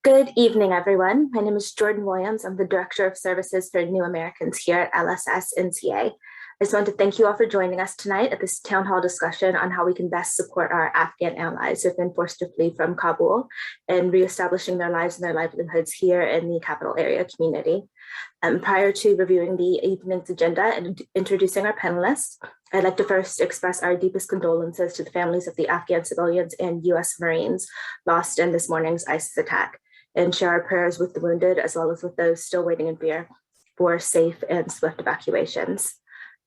Good evening, everyone. My name is Jordan Williams. I'm the Director of Services for New Americans here at LSS NCA. I just want to thank you all for joining us tonight at this town hall discussion on how we can best support our Afghan allies who have been forced to flee from Kabul and reestablishing their lives and their livelihoods here in the capital area community. Prior to reviewing the evening's agenda and introducing our panelists, I'd like to first express our deepest condolences to the families of the Afghan civilians and US Marines lost in this morning's ISIS attack, and share our prayers with the wounded as well as with those still waiting in fear for safe and swift evacuations.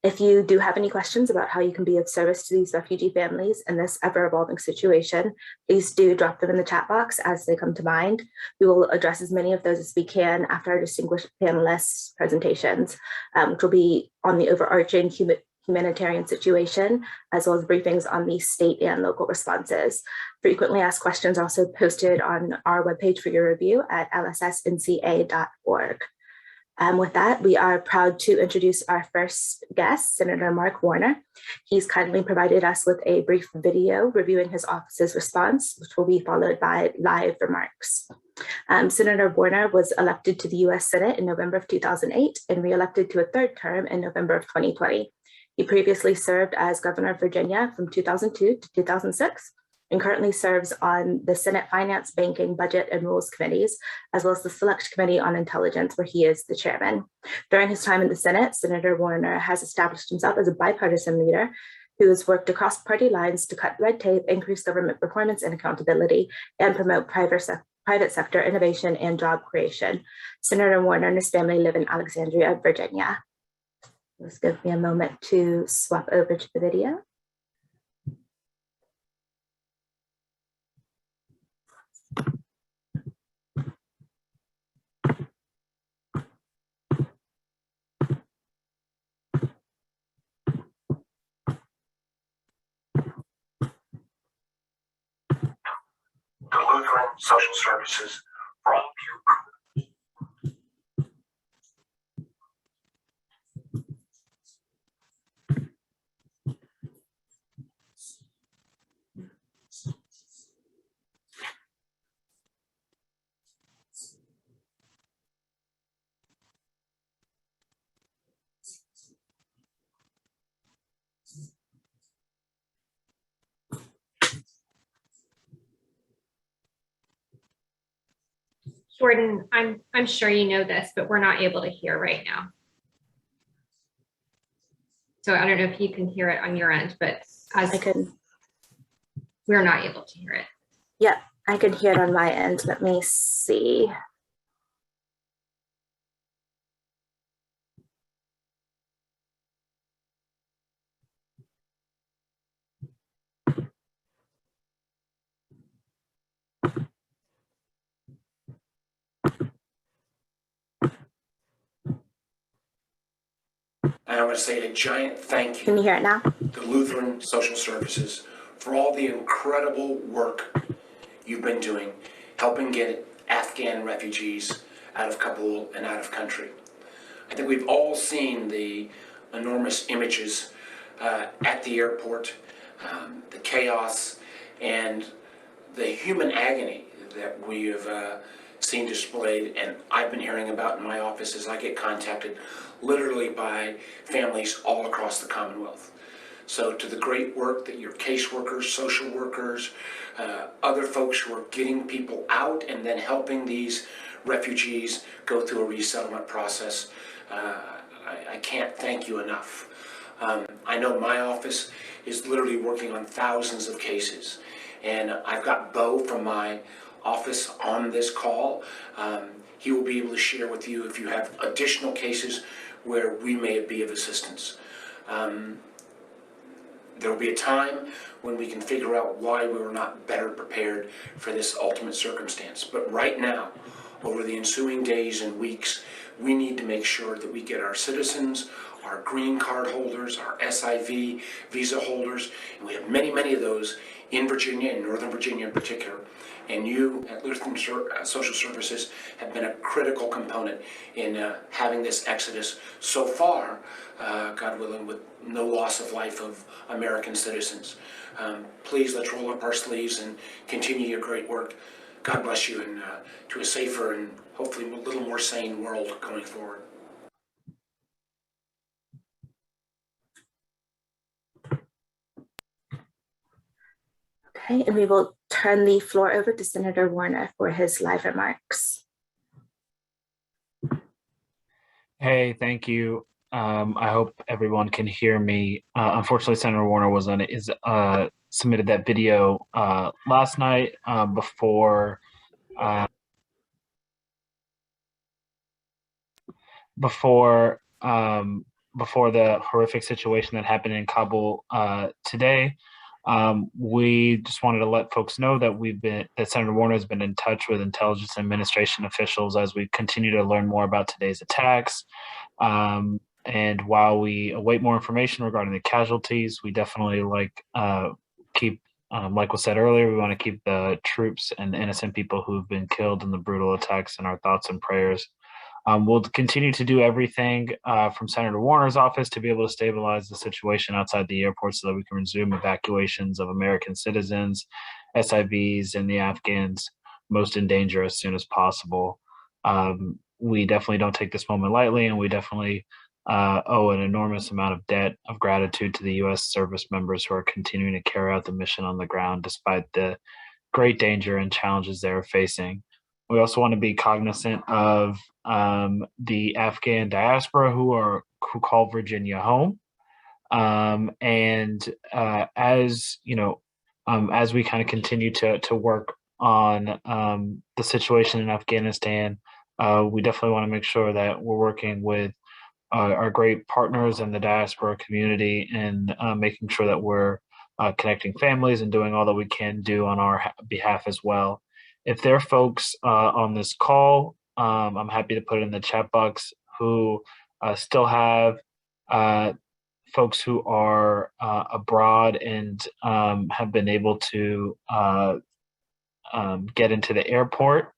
If you do have any questions about how you can be of service to these refugee families in this ever-evolving situation, please do drop them in the chat box as they come to mind. We will address as many of those as we can after our distinguished panelists' presentations, which will be on the overarching humanitarian situation, as well as briefings on the state and local responses. Frequently asked questions are also posted on our webpage for your review at lssnca.org. With that, we are proud to introduce our first guest, Senator Mark Warner. He's kindly provided us with a brief video reviewing his office's response, which will be followed by live remarks. Senator Warner was elected to the US Senate in November of 2008 and re-elected to a third term in November of 2020. He previously served as governor of Virginia from 2002 to 2006, and currently serves on the Senate Finance, Banking, Budget, and Rules Committees, as well as the Select Committee on Intelligence, where he is the chairman. During his time in the Senate, Senator Warner has established himself as a bipartisan leader who has worked across party lines to cut red tape, increase government performance and accountability, and promote private sector innovation and job creation. Senator Warner and his family live in Alexandria, Virginia. Let's give me a moment to swap over to the video. The Lutheran Social Services for all of you. Jordan, I'm sure you know this, but we're not able to hear right now. So I don't know if you can hear it on your end, but as I can. We're not able to hear it. Yeah, I can hear it on my end. Let me see. I want to say a giant thank you. Can you hear it now? To Lutheran Social Services for all the incredible work you've been doing, helping get Afghan refugees out of Kabul and out of country. I think we've all seen the enormous images at the airport, the chaos, and the human agony that we have seen displayed, and I've been hearing about in my office as I get contacted literally by families all across the Commonwealth. So to the great work that your caseworkers, social workers, other folks who are getting people out and then helping these refugees go through a resettlement process, I can't thank you enough. I know my office is literally working on thousands of cases, and I've got Bo from my office on this call. He will be able to share with you if you have additional cases where we may be of assistance. There will be a time when we can figure out why we were not better prepared for this ultimate circumstance. But right now, over the ensuing days and weeks, we need to make sure that we get our citizens, our green card holders, our SIV visa holders, and we have many, many of those in Virginia, in Northern Virginia in particular. And you at Lutheran Social Services have been a critical component in having this exodus so far, God willing, with no loss of life of American citizens. Please, let's roll up our sleeves and continue your great work. God bless you, and to a safer and hopefully a little more sane world going forward. Okay, and we will turn the floor over to Senator Warner for his live remarks. Hey, thank you. I hope everyone can hear me. Unfortunately, Senator Warner submitted that video last night before the horrific situation that happened in Kabul today. We just wanted to let folks know that Senator Warner has been in touch with intelligence administration officials as we continue to learn more about today's attacks. And while we await more information regarding the casualties, we definitely like was said earlier, we want to keep the troops and the innocent people who've been killed in the brutal attacks in our thoughts and prayers. We'll continue to do everything from Senator Warner's office to be able to stabilize the situation outside the airport so that we can resume evacuations of American citizens, SIVs, and the Afghans most in danger as soon as possible. We definitely don't take this moment lightly, and we definitely owe an enormous amount of debt of gratitude to the U.S. service members who are continuing to carry out the mission on the ground despite the great danger and challenges they're facing. We also want to be cognizant of the Afghan diaspora who call Virginia home. As we kind of continue to work on the situation in Afghanistan, we definitely want to make sure that we're working with our great partners in the diaspora community and making sure that we're connecting families and doing all that we can do on our behalf as well. If there are folks on this call, I'm happy to put it in the chat box, who still have folks who are abroad and have been able to get into the airport.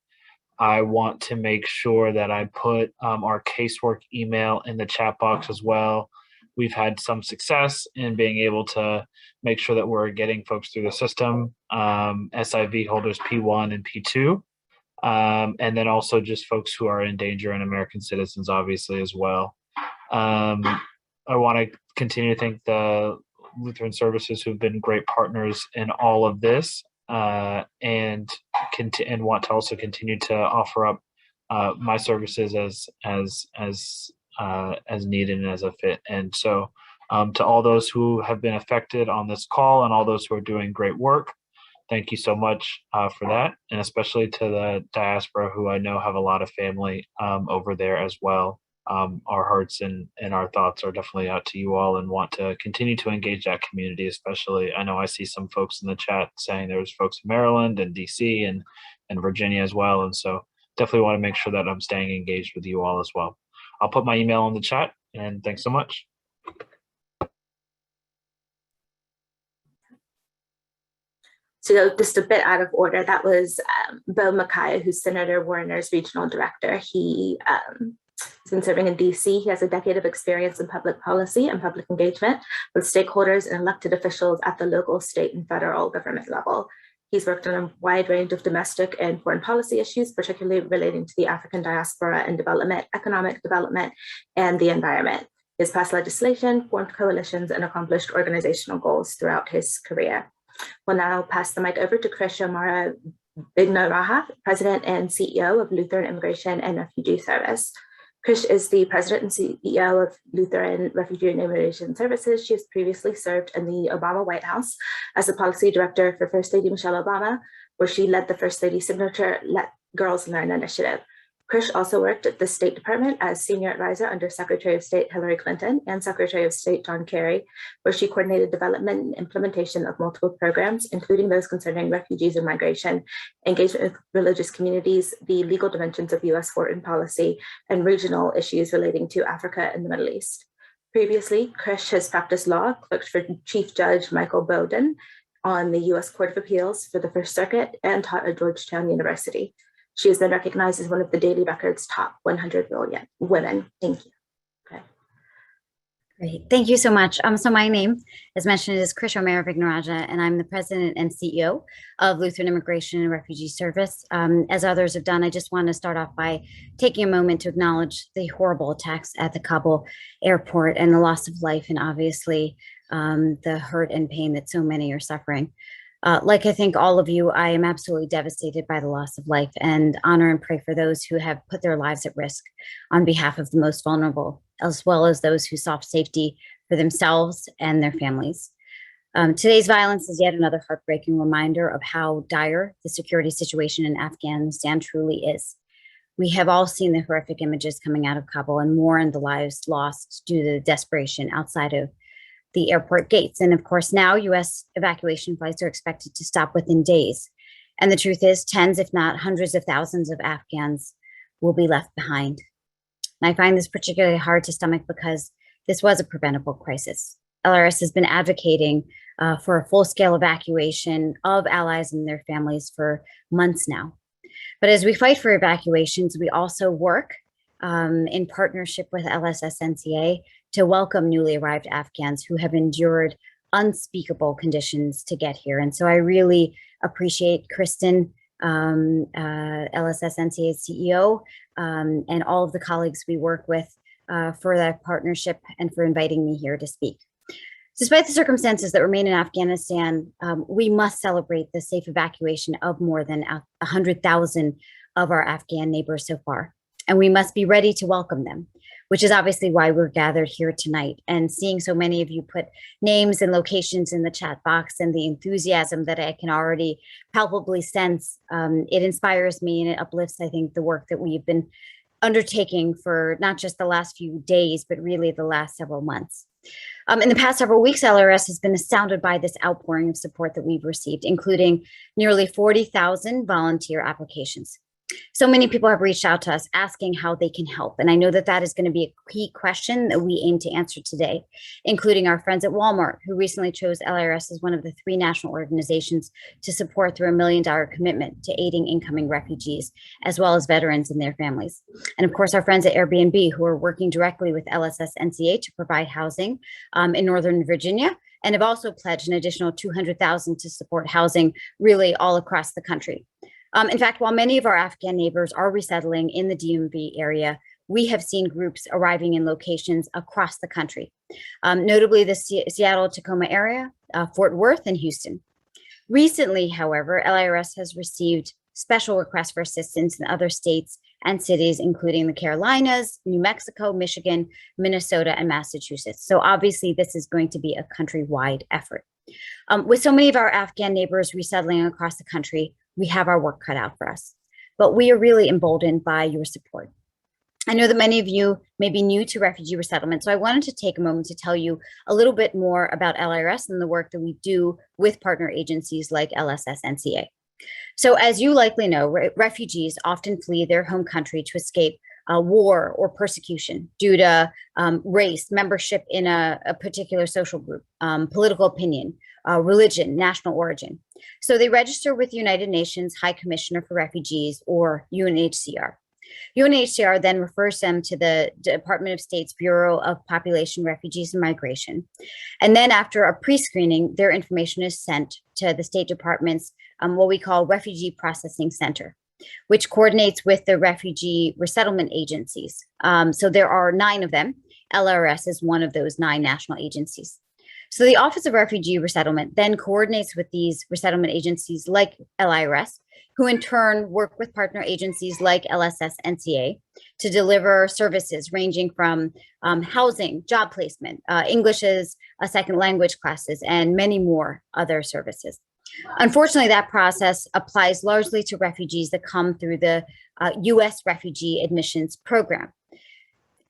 I want to make sure that I put our casework email in the chat box as well. We've had some success in being able to make sure that we're getting folks through the system, SIV holders P1 and P2, and then also just folks who are in danger and American citizens, obviously, as well. I want to continue to thank the Lutheran services who've been great partners in all of this, and want to also continue to offer up my services as needed and as a fit. And so to all those who have been affected on this call and all those who are doing great work, thank you so much for that. And especially to the diaspora, who I know have a lot of family over there as well. Our hearts and our thoughts are definitely out to you all, and want to continue to engage that community. Especially, I know I see some folks in the chat saying there's folks in Maryland and DC and Virginia as well. And so definitely want to make sure that I'm staying engaged with you all as well. I'll put my email in the chat, and thanks so much. So just a bit out of order, that was Bo Micaiah, who's Senator Warner's regional director. He has been serving in DC. He has a decade of experience in public policy and public engagement with stakeholders and elected officials at the local, state, and federal government level. He's worked on a wide range of domestic and foreign policy issues, particularly relating to the African diaspora and development, economic development, and the environment. He has passed legislation, formed coalitions, and accomplished organizational goals throughout his career. We'll now pass the mic over to Krish Omara Bignaraha, President and CEO of Lutheran Immigration and Refugee Service. Krish is the President and CEO of Lutheran Refugee and Immigration Services. She has previously served in the Obama White House as a policy director for First Lady Michelle Obama, where she led the First Lady's signature Let Girls Learn initiative. Krish also worked at the State Department as senior advisor under Secretary of State Hillary Clinton and Secretary of State John Kerry, where she coordinated development and implementation of multiple programs, including those concerning refugees and migration, engagement with religious communities, the legal dimensions of U.S. foreign policy, and regional issues relating to Africa and the Middle East. Previously, Krish has practiced law, clerked for Chief Judge Michael Bowden on the U.S. Court of Appeals for the First Circuit, and taught at Georgetown University. She has been recognized as one of the Daily Record's top 100 women. Thank you. Okay. Great. Thank you so much. So my name, as mentioned, is Krish Omer Vignaraja, and I'm the president and CEO of Lutheran Immigration and Refugee Service. As others have done, I just want to start off by taking a moment to acknowledge the horrible attacks at the Kabul airport and the loss of life, and obviously the hurt and pain that so many are suffering. Like I think all of you, I am absolutely devastated by the loss of life and honor and pray for those who have put their lives at risk on behalf of the most vulnerable, as well as those who sought safety for themselves and their families. Today's violence is yet another heartbreaking reminder of how dire the security situation in Afghanistan truly is. We have all seen the horrific images coming out of Kabul and mourned the lives lost due to the desperation outside of the airport gates. And of course, now US evacuation flights are expected to stop within days. And the truth is, tens, if not hundreds of thousands of Afghans will be left behind. And I find this particularly hard to stomach because this was a preventable crisis. LRS has been advocating for a full-scale evacuation of allies and their families for months now. But as we fight for evacuations, we also work in partnership with LSSNCA to welcome newly arrived Afghans who have endured unspeakable conditions to get here. And so I really appreciate Kristen, LSSNCA's CEO, and all of the colleagues we work with for that partnership and for inviting me here to speak. Despite the circumstances that remain in Afghanistan, we must celebrate the safe evacuation of more than 100,000 of our Afghan neighbors so far. And we must be ready to welcome them, which is obviously why we're gathered here tonight. And seeing so many of you put names and locations in the chat box and the enthusiasm that I can already palpably sense, it inspires me and it uplifts, I think, the work that we've been undertaking for not just the last few days, but really the last several months. In the past several weeks, LRS has been astounded by this outpouring of support that we've received, including nearly 40,000 volunteer applications. So many people have reached out to us asking how they can help. And I know that that is going to be a key question that we aim to answer today, including our friends at Walmart, who recently chose LRS as one of the 3 national organizations to support through $1 million commitment to aiding incoming refugees, as well as veterans and their families. And of course, our friends at Airbnb, who are working directly with LSSNCA to provide housing in Northern Virginia, and have also pledged an additional $200,000 to support housing really all across the country. In fact, while many of our Afghan neighbors are resettling in the DMV area, we have seen groups arriving in locations across the country, notably the Seattle-Tacoma area, Fort Worth, and Houston. Recently, however, LIRS has received special requests for assistance in other states and cities, including the Carolinas, New Mexico, Michigan, Minnesota, and Massachusetts. So obviously, this is going to be a countrywide effort. With so many of our Afghan neighbors resettling across the country, we have our work cut out for us, but we are really emboldened by your support. I know that many of you may be new to refugee resettlement, so I wanted to take a moment to tell you a little bit more about LIRS and the work that we do with partner agencies like LSSNCA. So as you likely know, refugees often flee their home country to escape war or persecution due to race, membership in a particular social group, political opinion, religion, national origin. So they register with the United Nations High Commissioner for Refugees, or UNHCR. UNHCR then refers them to the Department of State's Bureau of Population, Refugees, and Migration. And then after a pre-screening, their information is sent to the State Department's what we call Refugee Processing Center, which coordinates with the refugee resettlement agencies. So there are 9 of them. LRS is one of those 9 national agencies. So the Office of Refugee Resettlement then coordinates with these resettlement agencies like LIRS, who in turn work with partner agencies like LSSNCA to deliver services ranging from housing, job placement, English as a second language classes, and many more other services. Unfortunately, that process applies largely to refugees that come through the US Refugee Admissions Program.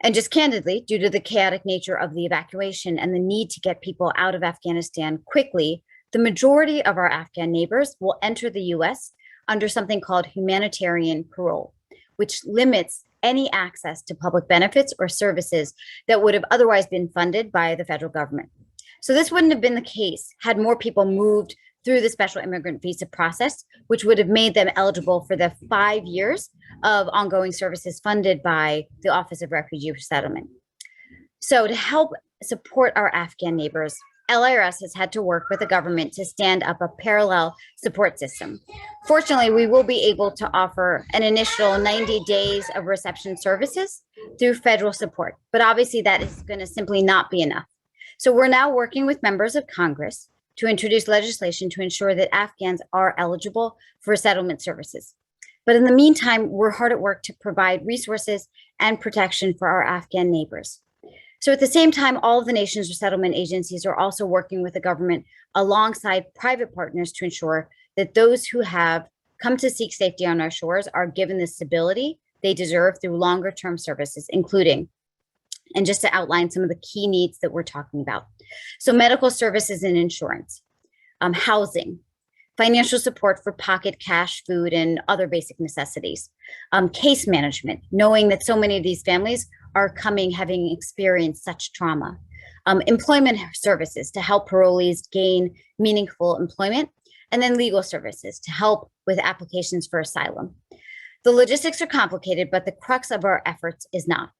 And just candidly, due to the chaotic nature of the evacuation and the need to get people out of Afghanistan quickly, the majority of our Afghan neighbors will enter the US under something called Humanitarian Parole, which limits any access to public benefits or services that would have otherwise been funded by the federal government. So this wouldn't have been the case had more people moved through the special immigrant visa process, which would have made them eligible for the 5 years of ongoing services funded by the Office of Refugee Resettlement. So to help support our Afghan neighbors, LIRS has had to work with the government to stand up a parallel support system. Fortunately, we will be able to offer an initial 90 days of reception services through federal support, but obviously that is going to simply not be enough. So we're now working with members of Congress to introduce legislation to ensure that Afghans are eligible for resettlement services. But in the meantime, we're hard at work to provide resources and protection for our Afghan neighbors. So at the same time, all of the nation's resettlement agencies are also working with the government alongside private partners to ensure that those who have come to seek safety on our shores are given the stability they deserve through longer term services, including, and just to outline some of the key needs that we're talking about. So medical services and insurance, housing, financial support for pocket cash, food, and other basic necessities, case management, knowing that so many of these families are coming having experienced such trauma, employment services to help parolees gain meaningful employment, and then legal services to help with applications for asylum. The logistics are complicated, but the crux of our efforts is not.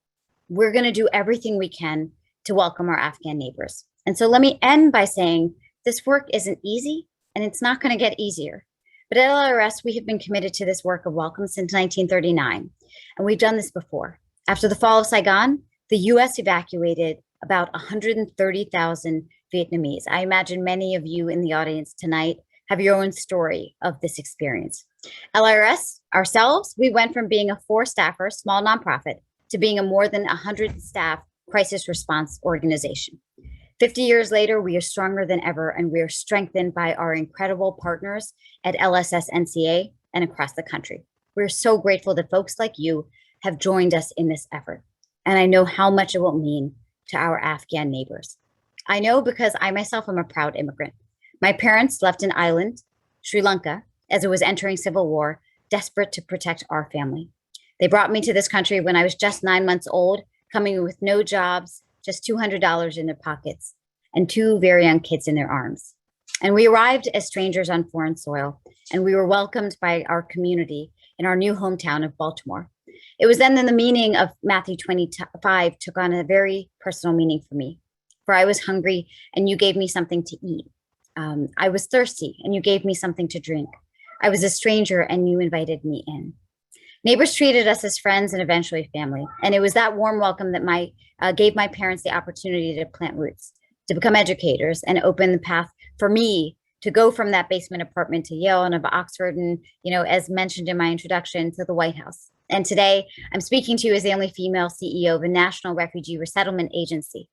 We're going to do everything we can to welcome our Afghan neighbors. And so let me end by saying this work isn't easy, and it's not going to get easier. But at LIRS, we have been committed to this work of welcome since 1939, and we've done this before. After the fall of Saigon, the US evacuated about 130,000 Vietnamese. I imagine many of you in the audience tonight have your own story of this experience. LIRS, ourselves, we went from being a 4-staffer, small nonprofit, to being a more than 100-staff crisis response organization. 50 years later, we are stronger than ever, and we are strengthened by our incredible partners at LSS-NCA and across the country. We're so grateful that folks like you have joined us in this effort, and I know how much it will mean to our Afghan neighbors. I know because I myself am a proud immigrant. My parents left an island, Sri Lanka, as it was entering civil war, desperate to protect our family. They brought me to this country when I was just 9 months old, coming with no jobs, just $200 in their pockets, and 2 very young kids in their arms. And we arrived as strangers on foreign soil, and we were welcomed by our community in our new hometown of Baltimore. It was then that the meaning of Matthew 25 took on a very personal meaning for me. For I was hungry, and you gave me something to eat. I was thirsty, and you gave me something to drink. I was a stranger, and you invited me in. Neighbors treated us as friends and eventually family. And it was that warm welcome that gave my parents the opportunity to plant roots, to become educators, and open the path for me to go from that basement apartment to Yale and of Oxford, and, as mentioned in my introduction, to the White House. And today I'm speaking to you as the only female CEO of a national refugee resettlement agency.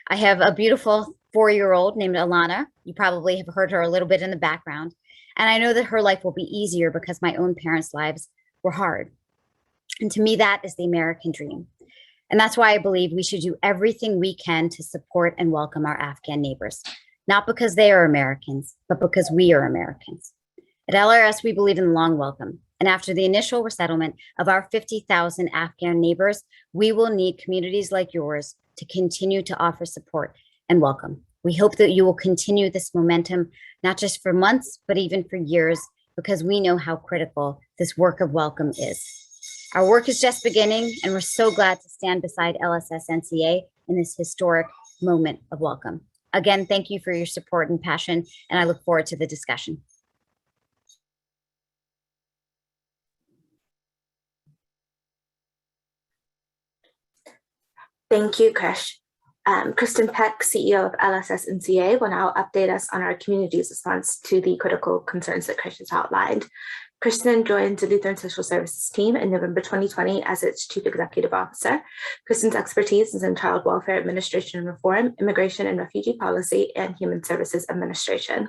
I have a beautiful 4-year-old named Alana. You probably have heard her a little bit in the background. And I know that her life will be easier because my own parents' lives were hard. And to me, that is the American dream. And that's why I believe we should do everything we can to support and welcome our Afghan neighbors, not because they are Americans, but because we are Americans. At LRS, we believe in long welcome. And after the initial resettlement of our 50,000 Afghan neighbors, we will need communities like yours to continue to offer support and welcome. We hope that you will continue this momentum, not just for months, but even for years, because we know how critical this work of welcome is. Our work is just beginning, and we're so glad to stand beside LSS-NCA in this historic moment of welcome. Again, thank you for your support and passion, and I look forward to the discussion. Thank you, Krish. Kristen Peck, CEO of LSS-NCA, will now update us on our community's response to the critical concerns that Krish has outlined. Kristen joined the Lutheran Social Services team in November 2020 as its Chief Executive Officer. Kristen's expertise is in child welfare administration and reform, immigration and refugee policy, and human services administration.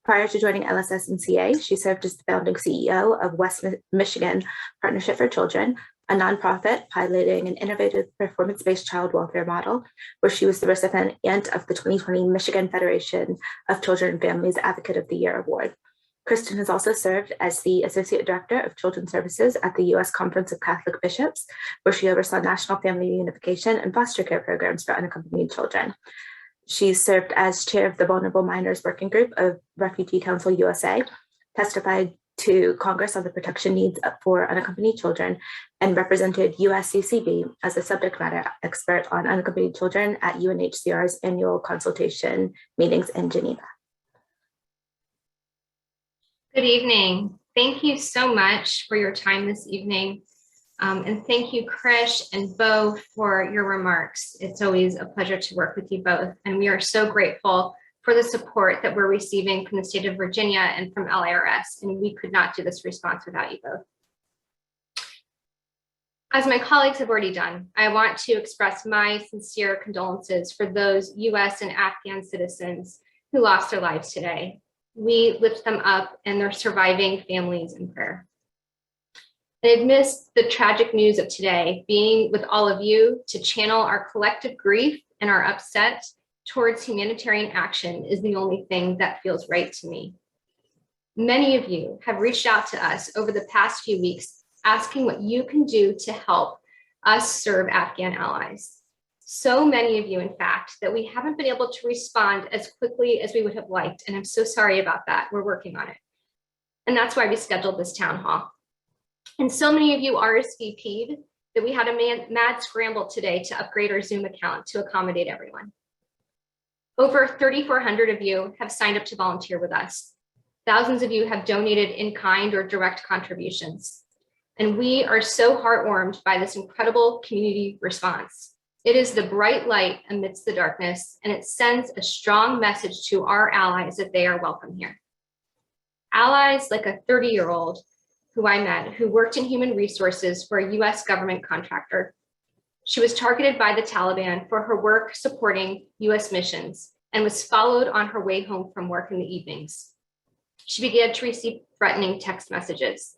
Prior to joining LSS-NCA, she served as the founding CEO of West Michigan Partnership for Children, a nonprofit piloting an innovative performance-based child welfare model, where she was the recipient of the 2020 Michigan Federation of Children and Families Advocate of the Year Award. Kristen has also served as the Associate Director of Children's Services at the U.S. Conference of Catholic Bishops, where she oversaw national family reunification and foster care programs for unaccompanied children. She served as chair of the Vulnerable Minors Working Group of Refugee Council USA, testified to Congress on the protection needs for unaccompanied children and represented USCCB as a subject matter expert on unaccompanied children at UNHCR's annual consultation meetings in Geneva. Good evening. Thank you so much for your time this evening. And thank you, Krish and Bo, for your remarks. It's always a pleasure to work with you both. And we are so grateful for the support that we're receiving from the state of Virginia and from LARS. And we could not do this response without you both. As my colleagues have already done, I want to express my sincere condolences for those US and Afghan citizens who lost their lives today. We lift them up and their surviving families in prayer. And amidst the tragic news of today, being with all of you to channel our collective grief and our upset towards humanitarian action is the only thing that feels right to me. Many of you have reached out to us over the past few weeks, asking what you can do to help us serve Afghan allies. So many of you, in fact, that we haven't been able to respond as quickly as we would have liked. And I'm so sorry about that. We're working on it. And that's why we scheduled this town hall. And so many of you RSVP'd that we had a mad scramble today to upgrade our Zoom account to accommodate everyone. Over 3,400 of you have signed up to volunteer with us. Thousands of you have donated in kind or direct contributions. And we are so heartwarmed by this incredible community response. It is the bright light amidst the darkness, and it sends a strong message to our allies that they are welcome here. Allies like a 30-year-old who I met, who worked in human resources for a US government contractor. She was targeted by the Taliban for her work supporting US missions and was followed on her way home from work in the evenings. She began to receive threatening text messages.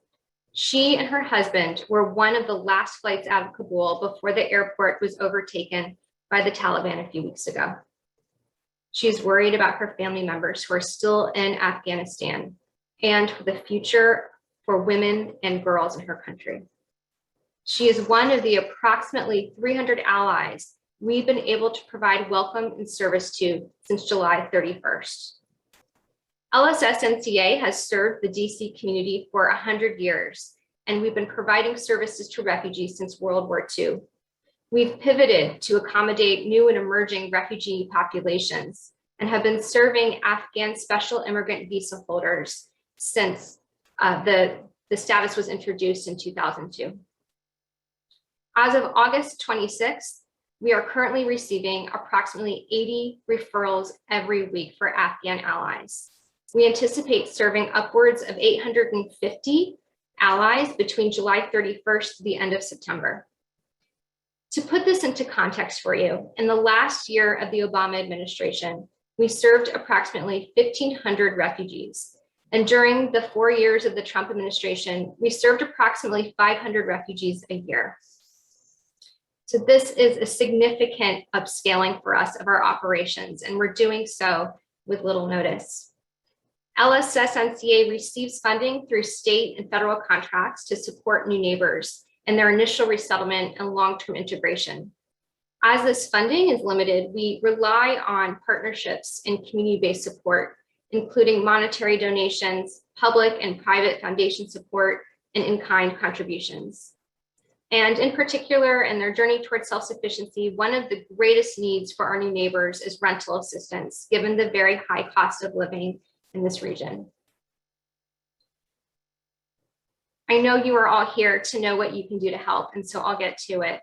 She and her husband were one of the last flights out of Kabul before the airport was overtaken by the Taliban a few weeks ago. She's worried about her family members who are still in Afghanistan and for the future for women and girls in her country. She is one of the approximately 300 allies we've been able to provide welcome and service to since July 31st. LSS-NCA has served the DC community for 100 years, and we've been providing services to refugees since World War II. We've pivoted to accommodate new and emerging refugee populations and have been serving Afghan special immigrant visa holders since the status was introduced in 2002. As of August 26th, we are currently receiving approximately 80 referrals every week for Afghan allies. We anticipate serving upwards of 850 allies between July 31st to the end of September. To put this into context for you, in the last year of the Obama administration, we served approximately 1,500 refugees. And during the 4 years of the Trump administration, we served approximately 500 refugees a year. So this is a significant upscaling for us of our operations, and we're doing so with little notice. LSS-NCA receives funding through state and federal contracts to support new neighbors in their initial resettlement and long-term integration. As this funding is limited, we rely on partnerships and community-based support, including monetary donations, public and private foundation support, and in-kind contributions. And in particular, in their journey towards self-sufficiency, one of the greatest needs for our new neighbors is rental assistance, given the very high cost of living in this region. I know you are all here to know what you can do to help, and so I'll get to it.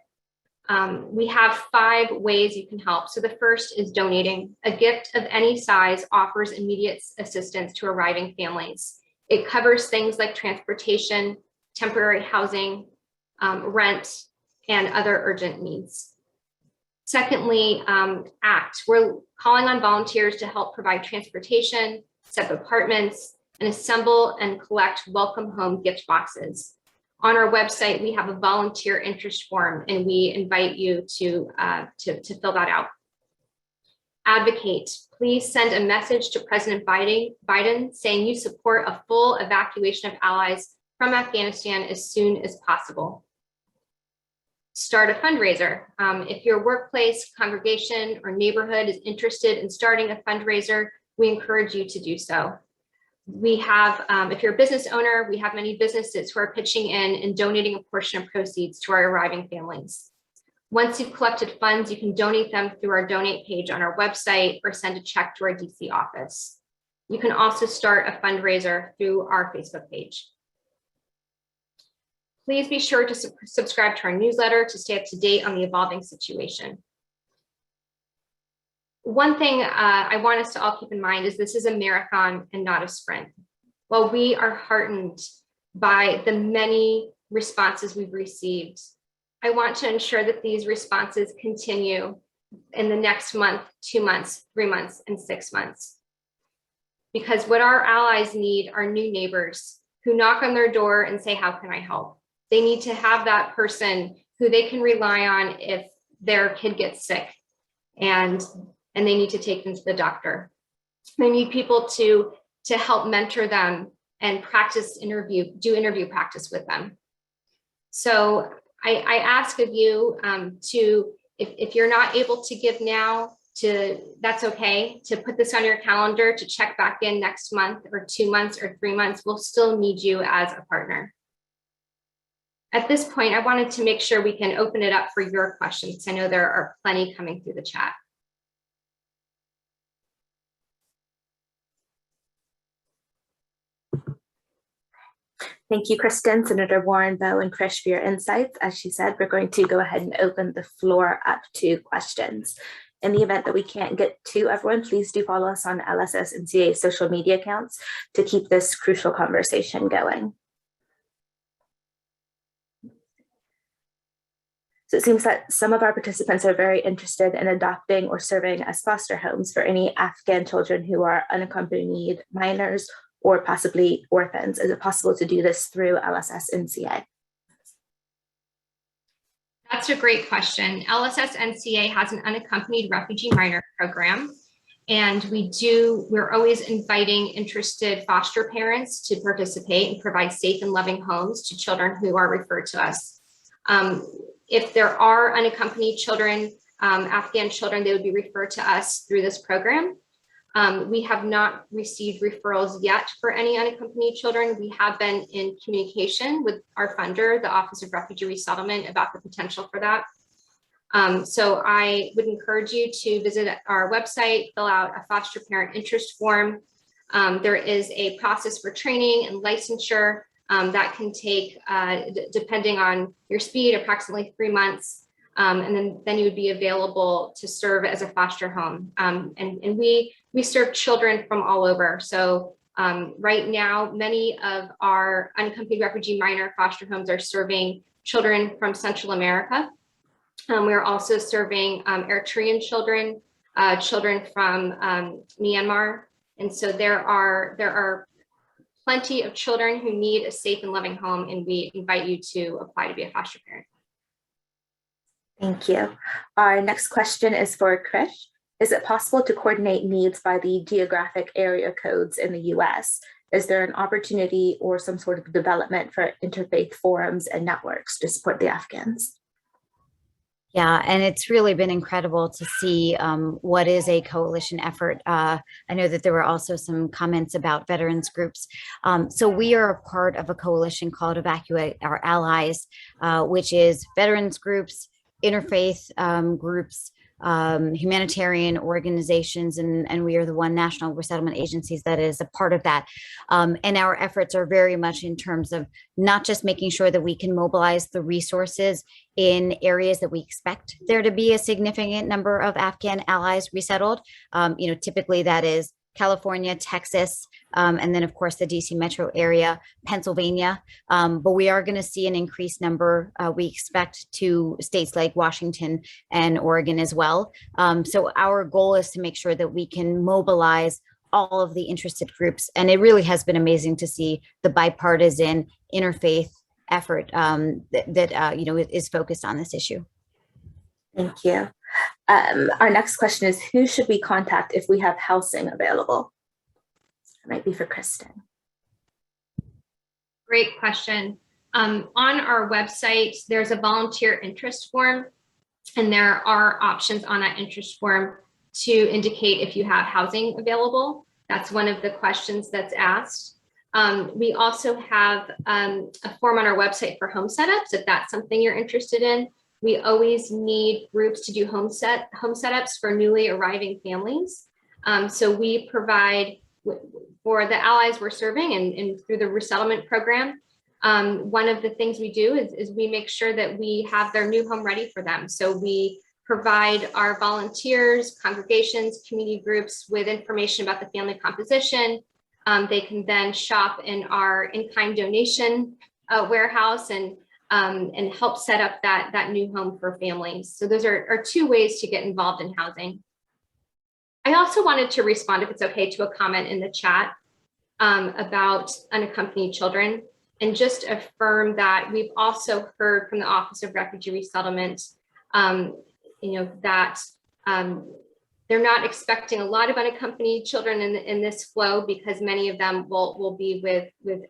We have 5 ways you can help. So the first is donating. A gift of any size offers immediate assistance to arriving families. It covers things like transportation, temporary housing, rent, and other urgent needs. Secondly, ACT. We're calling on volunteers to help provide transportation, set up apartments, and assemble and collect welcome home gift boxes. On our website, we have a volunteer interest form, and we invite you to fill that out. Advocate. Please send a message to President Biden saying you support a full evacuation of allies from Afghanistan as soon as possible. Start a fundraiser. If your workplace, congregation, or neighborhood is interested in starting a fundraiser, we encourage you to do so. We have, if you're a business owner, we have many businesses who are pitching in and donating a portion of proceeds to our arriving families. Once you've collected funds, you can donate them through our donate page on our website or send a check to our DC office. You can also start a fundraiser through our Facebook page. Please be sure to subscribe to our newsletter to stay up to date on the evolving situation. One thing I want us to all keep in mind is this is a marathon and not a sprint. While we are heartened by the many responses we've received, I want to ensure that these responses continue in the next month, 2 months, 3 months, and 6 months. Because what our allies need are new neighbors who knock on their door and say, how can I help? They need to have that person who they can rely on if their kid gets sick and they need to take them to the doctor. They need people to help mentor them and do interview practice with them. So I ask of you if you're not able to give now, that's okay, to put this on your calendar to check back in next month or 2 months or 3 months. We'll still need you as a partner. At this point, I wanted to make sure we can open it up for your questions. I know there are plenty coming through the chat. Thank you, Kristen, Senator Warren, Bo, and Krish for your insights. As she said, we're going to go ahead and open the floor up to questions. In the event that we can't get to everyone, please do follow us on LSS NCA social media accounts to keep this crucial conversation going. So it seems that some of our participants are very interested in adopting or serving as foster homes for any Afghan children who are unaccompanied minors or possibly orphans. Is it possible to do this through LSS NCA? That's a great question. LSS NCA has an unaccompanied refugee minor program, and we're always inviting interested foster parents to participate and provide safe and loving homes to children who are referred to us. If there are unaccompanied children, Afghan children, they would be referred to us through this program. We have not received referrals yet for any unaccompanied children. We have been in communication with our funder, the Office of Refugee Resettlement, about the potential for that. So I would encourage you to visit our website, fill out a foster parent interest form. There is a process for training and licensure that can take, depending on your speed, approximately 3 months. And then you would be available to serve as a foster home. And we serve children from all over. So right now, many of our unaccompanied refugee minor foster homes are serving children from Central America. We're also serving Eritrean children, children from Myanmar. And so there are plenty of children who need a safe and loving home, and we invite you to apply to be a foster parent. Thank you. Our next question is for Krish. Is it possible to coordinate needs by the geographic area codes in the US? Is there an opportunity or some sort of development for interfaith forums and networks to support the Afghans? Yeah, and it's really been incredible to see what is a coalition effort. I know that there were also some comments about veterans groups. So we are a part of a coalition called Evacuate Our Allies, which is veterans groups, interfaith groups, humanitarian organizations, and we are the one national resettlement agencies that is a part of that. And our efforts are very much in terms of not just making sure that we can mobilize the resources in areas that we expect there to be a significant number of Afghan allies resettled. Typically that is California, Texas, and then of course the DC metro area, Pennsylvania. But we are going to see an increased number, we expect, to states like Washington and Oregon as well. So our goal is to make sure that we can mobilize all of the interested groups. And it really has been amazing to see the bipartisan interfaith effort that is focused on this issue. Thank you. Our next question is, who should we contact if we have housing available? It might be for Kristen. Great question. On our website, there's a volunteer interest form, and there are options on that interest form to indicate if you have housing available. That's one of the questions that's asked. We also have a form on our website for home setups, if that's something you're interested in. We always need groups to do home setups for newly arriving families. So we provide, for the allies we're serving and through the resettlement program, one of the things we do is we make sure that we have their new home ready for them. So we provide our volunteers, congregations, community groups with information about the family composition. They can then shop in our in-kind donation warehouse and help set up that new home for families. So those are two ways to get involved in housing. I also wanted to respond, if it's okay, to a comment in the chat about unaccompanied children, and just affirm that we've also heard from the Office of Refugee Resettlement, that they're not expecting a lot of unaccompanied children in this flow, because many of them will be with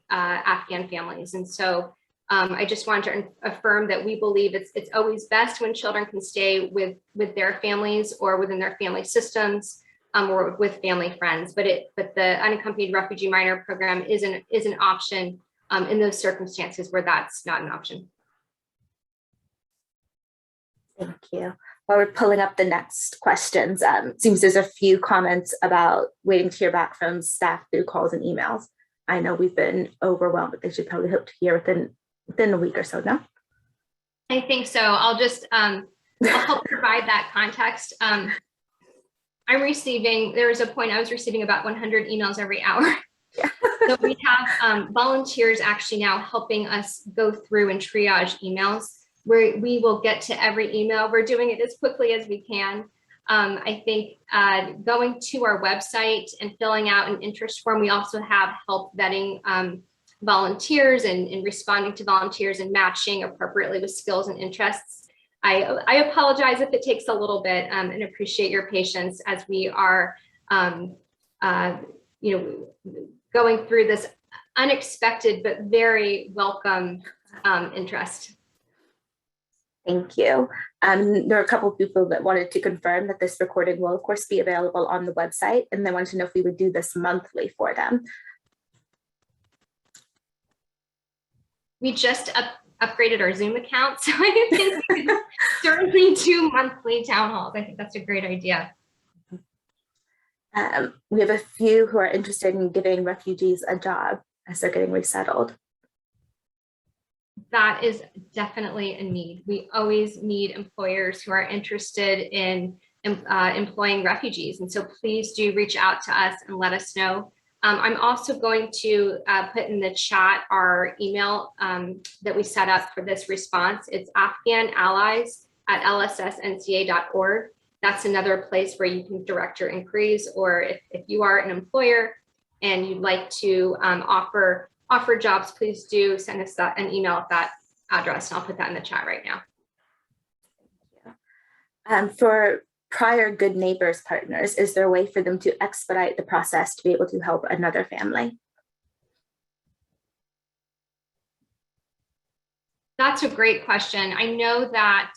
Afghan families. And so I just wanted to affirm that we believe it's always best when children can stay with their families or within their family systems, or with family friends. But the unaccompanied refugee minor program is an option in those circumstances where that's not an option. Thank you. While we're pulling up the next questions, it seems there's a few comments about waiting to hear back from staff through calls and emails. I know we've been overwhelmed, but they should probably hope to hear within a week or so now. I think so. I'll just I'll help provide that context. There was a point I was receiving about 100 emails every hour. Yeah. So we have volunteers actually now helping us go through and triage emails, where we will get to every email. We're doing it as quickly as we can. I think going to our website and filling out an interest form, we also have help vetting volunteers and responding to volunteers and matching appropriately with skills and interests. I apologize if it takes a little bit, and appreciate your patience as we are going through this unexpected but very welcome interest. Thank you. There are a couple of people that wanted to confirm that this recording will, of course, be available on the website, and they wanted to know if we would do this monthly for them. We just upgraded our Zoom account, so I think we could certainly do monthly town halls. I think that's a great idea. We have a few who are interested in giving refugees a job as they're getting resettled. That is definitely a need. We always need employers who are interested in employing refugees. And so please do reach out to us and let us know. I'm also going to put in the chat our email that we set up for this response. It's afghanallies@lssnca.org. That's another place where you can direct your inquiries, or if you are an employer and you'd like to offer jobs, please do send us an email at that address, and I'll put that in the chat right now. For prior Good Neighbors partners, is there a way for them to expedite the process to be able to help another family? That's a great question. I know that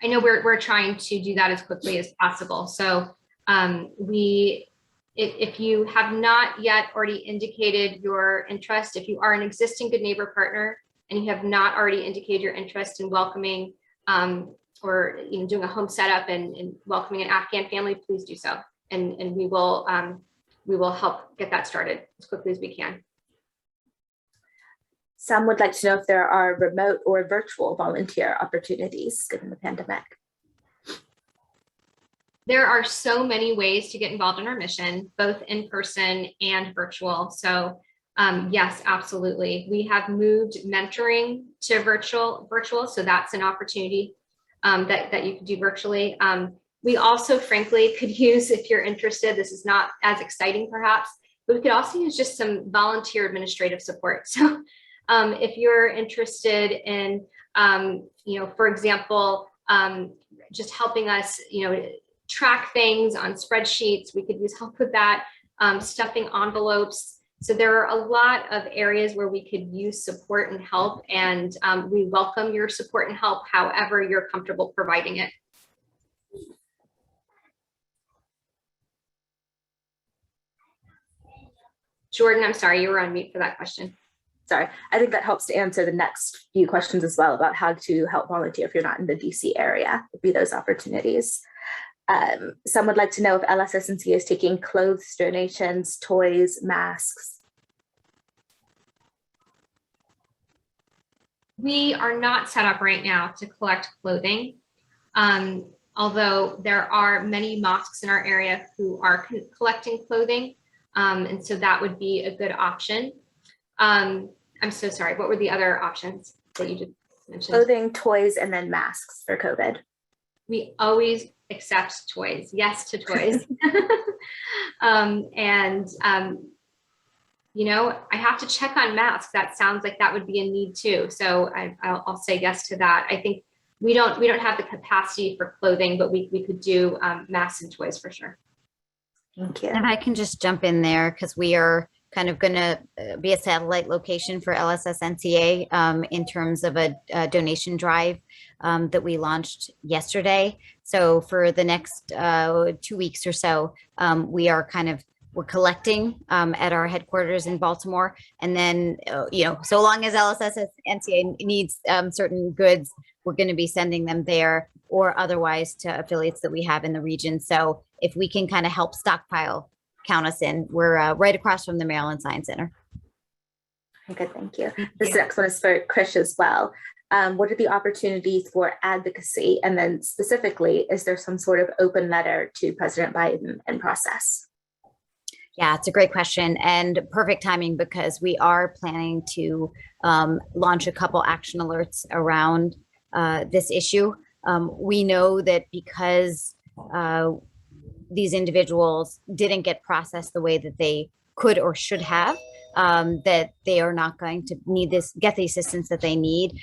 I know we're trying to do that as quickly as possible. So if you have not yet already indicated your interest, if you are an existing Good Neighbor partner and you have not already indicated your interest in welcoming or doing a home setup and welcoming an Afghan family, please do so, and we will help get that started as quickly as we can. Some would like to know if there are remote or virtual volunteer opportunities given the pandemic. There are so many ways to get involved in our mission, both in person and virtual. So yes, absolutely. We have moved mentoring to virtual, so that's an opportunity that you can do virtually. We also, frankly, could use, if you're interested, this is not as exciting perhaps, but we could also use just some volunteer administrative support. So if you're interested in, for example, just helping us, track things on spreadsheets, we could use help with that, stuffing envelopes. So there are a lot of areas where we could use support and help, and we welcome your support and help however you're comfortable providing it. Jordan, I'm sorry, you were on mute for that question. Sorry, I think that helps to answer the next few questions as well about how to help volunteer if you're not in the DC area, would be those opportunities. Some would like to know if LSSNC is taking clothes donations, toys, masks. We are not set up right now to collect clothing, although there are many mosques in our area who are collecting clothing, and so that would be a good option. I'm so sorry, what were the other options that you just mentioned? Clothing, toys, and then masks for COVID. We always accept toys. Yes to toys. You know, I have to check on masks. That sounds like that would be a need too. So I'll say yes to that. I think we don't have the capacity for clothing, but we could do masks and toys for sure. Thank you. And I can just jump in there because we are kind of going to be a satellite location for LSSNCA in terms of a donation drive that we launched yesterday. So for the next 2 weeks or so, we're collecting at our headquarters in Baltimore. And then, you know, so long as LSSNCA needs certain goods, we're going to be sending them there or otherwise to affiliates that we have in the region. So if we can kind of help stockpile, count us in. We're right across from the Maryland Science Center. Good, thank you. This next one is for Krish as well. What are the opportunities for advocacy? And then specifically, is there some sort of open letter to President Biden in process? Yeah, it's a great question and perfect timing because we are planning to launch a couple action alerts around this issue. We know that because these individuals didn't get processed the way that they could or should have, that they are not going to get the assistance that they need.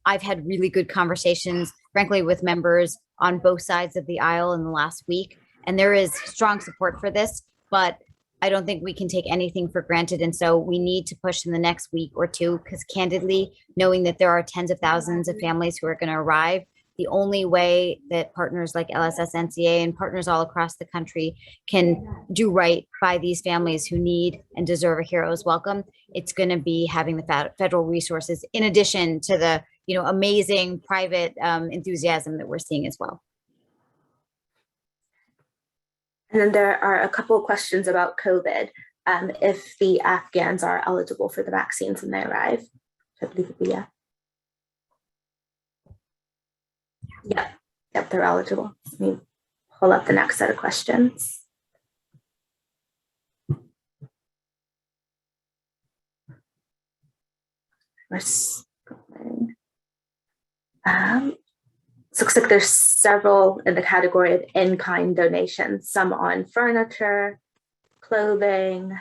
I've had really good conversations, frankly, with members on both sides of the aisle in the last week, and there is strong support for this, but I don't think we can take anything for granted. And so we need to push in the next week or two, because candidly, knowing that there are tens of thousands of families who are going to arrive, the only way that partners like LSSNCA and partners all across the country can do right by these families who need and deserve a hero's welcome, it's going to be having the federal resources in addition to the, you know, amazing private enthusiasm that we're seeing as well. And then there are a couple of questions about COVID. If the Afghans are eligible for the vaccines when they arrive, I believe it would be yeah. Yep, they're eligible. Let me pull up the next set of questions. We're scrolling. So it looks like there's several in the category of in-kind donations, some on furniture, clothing.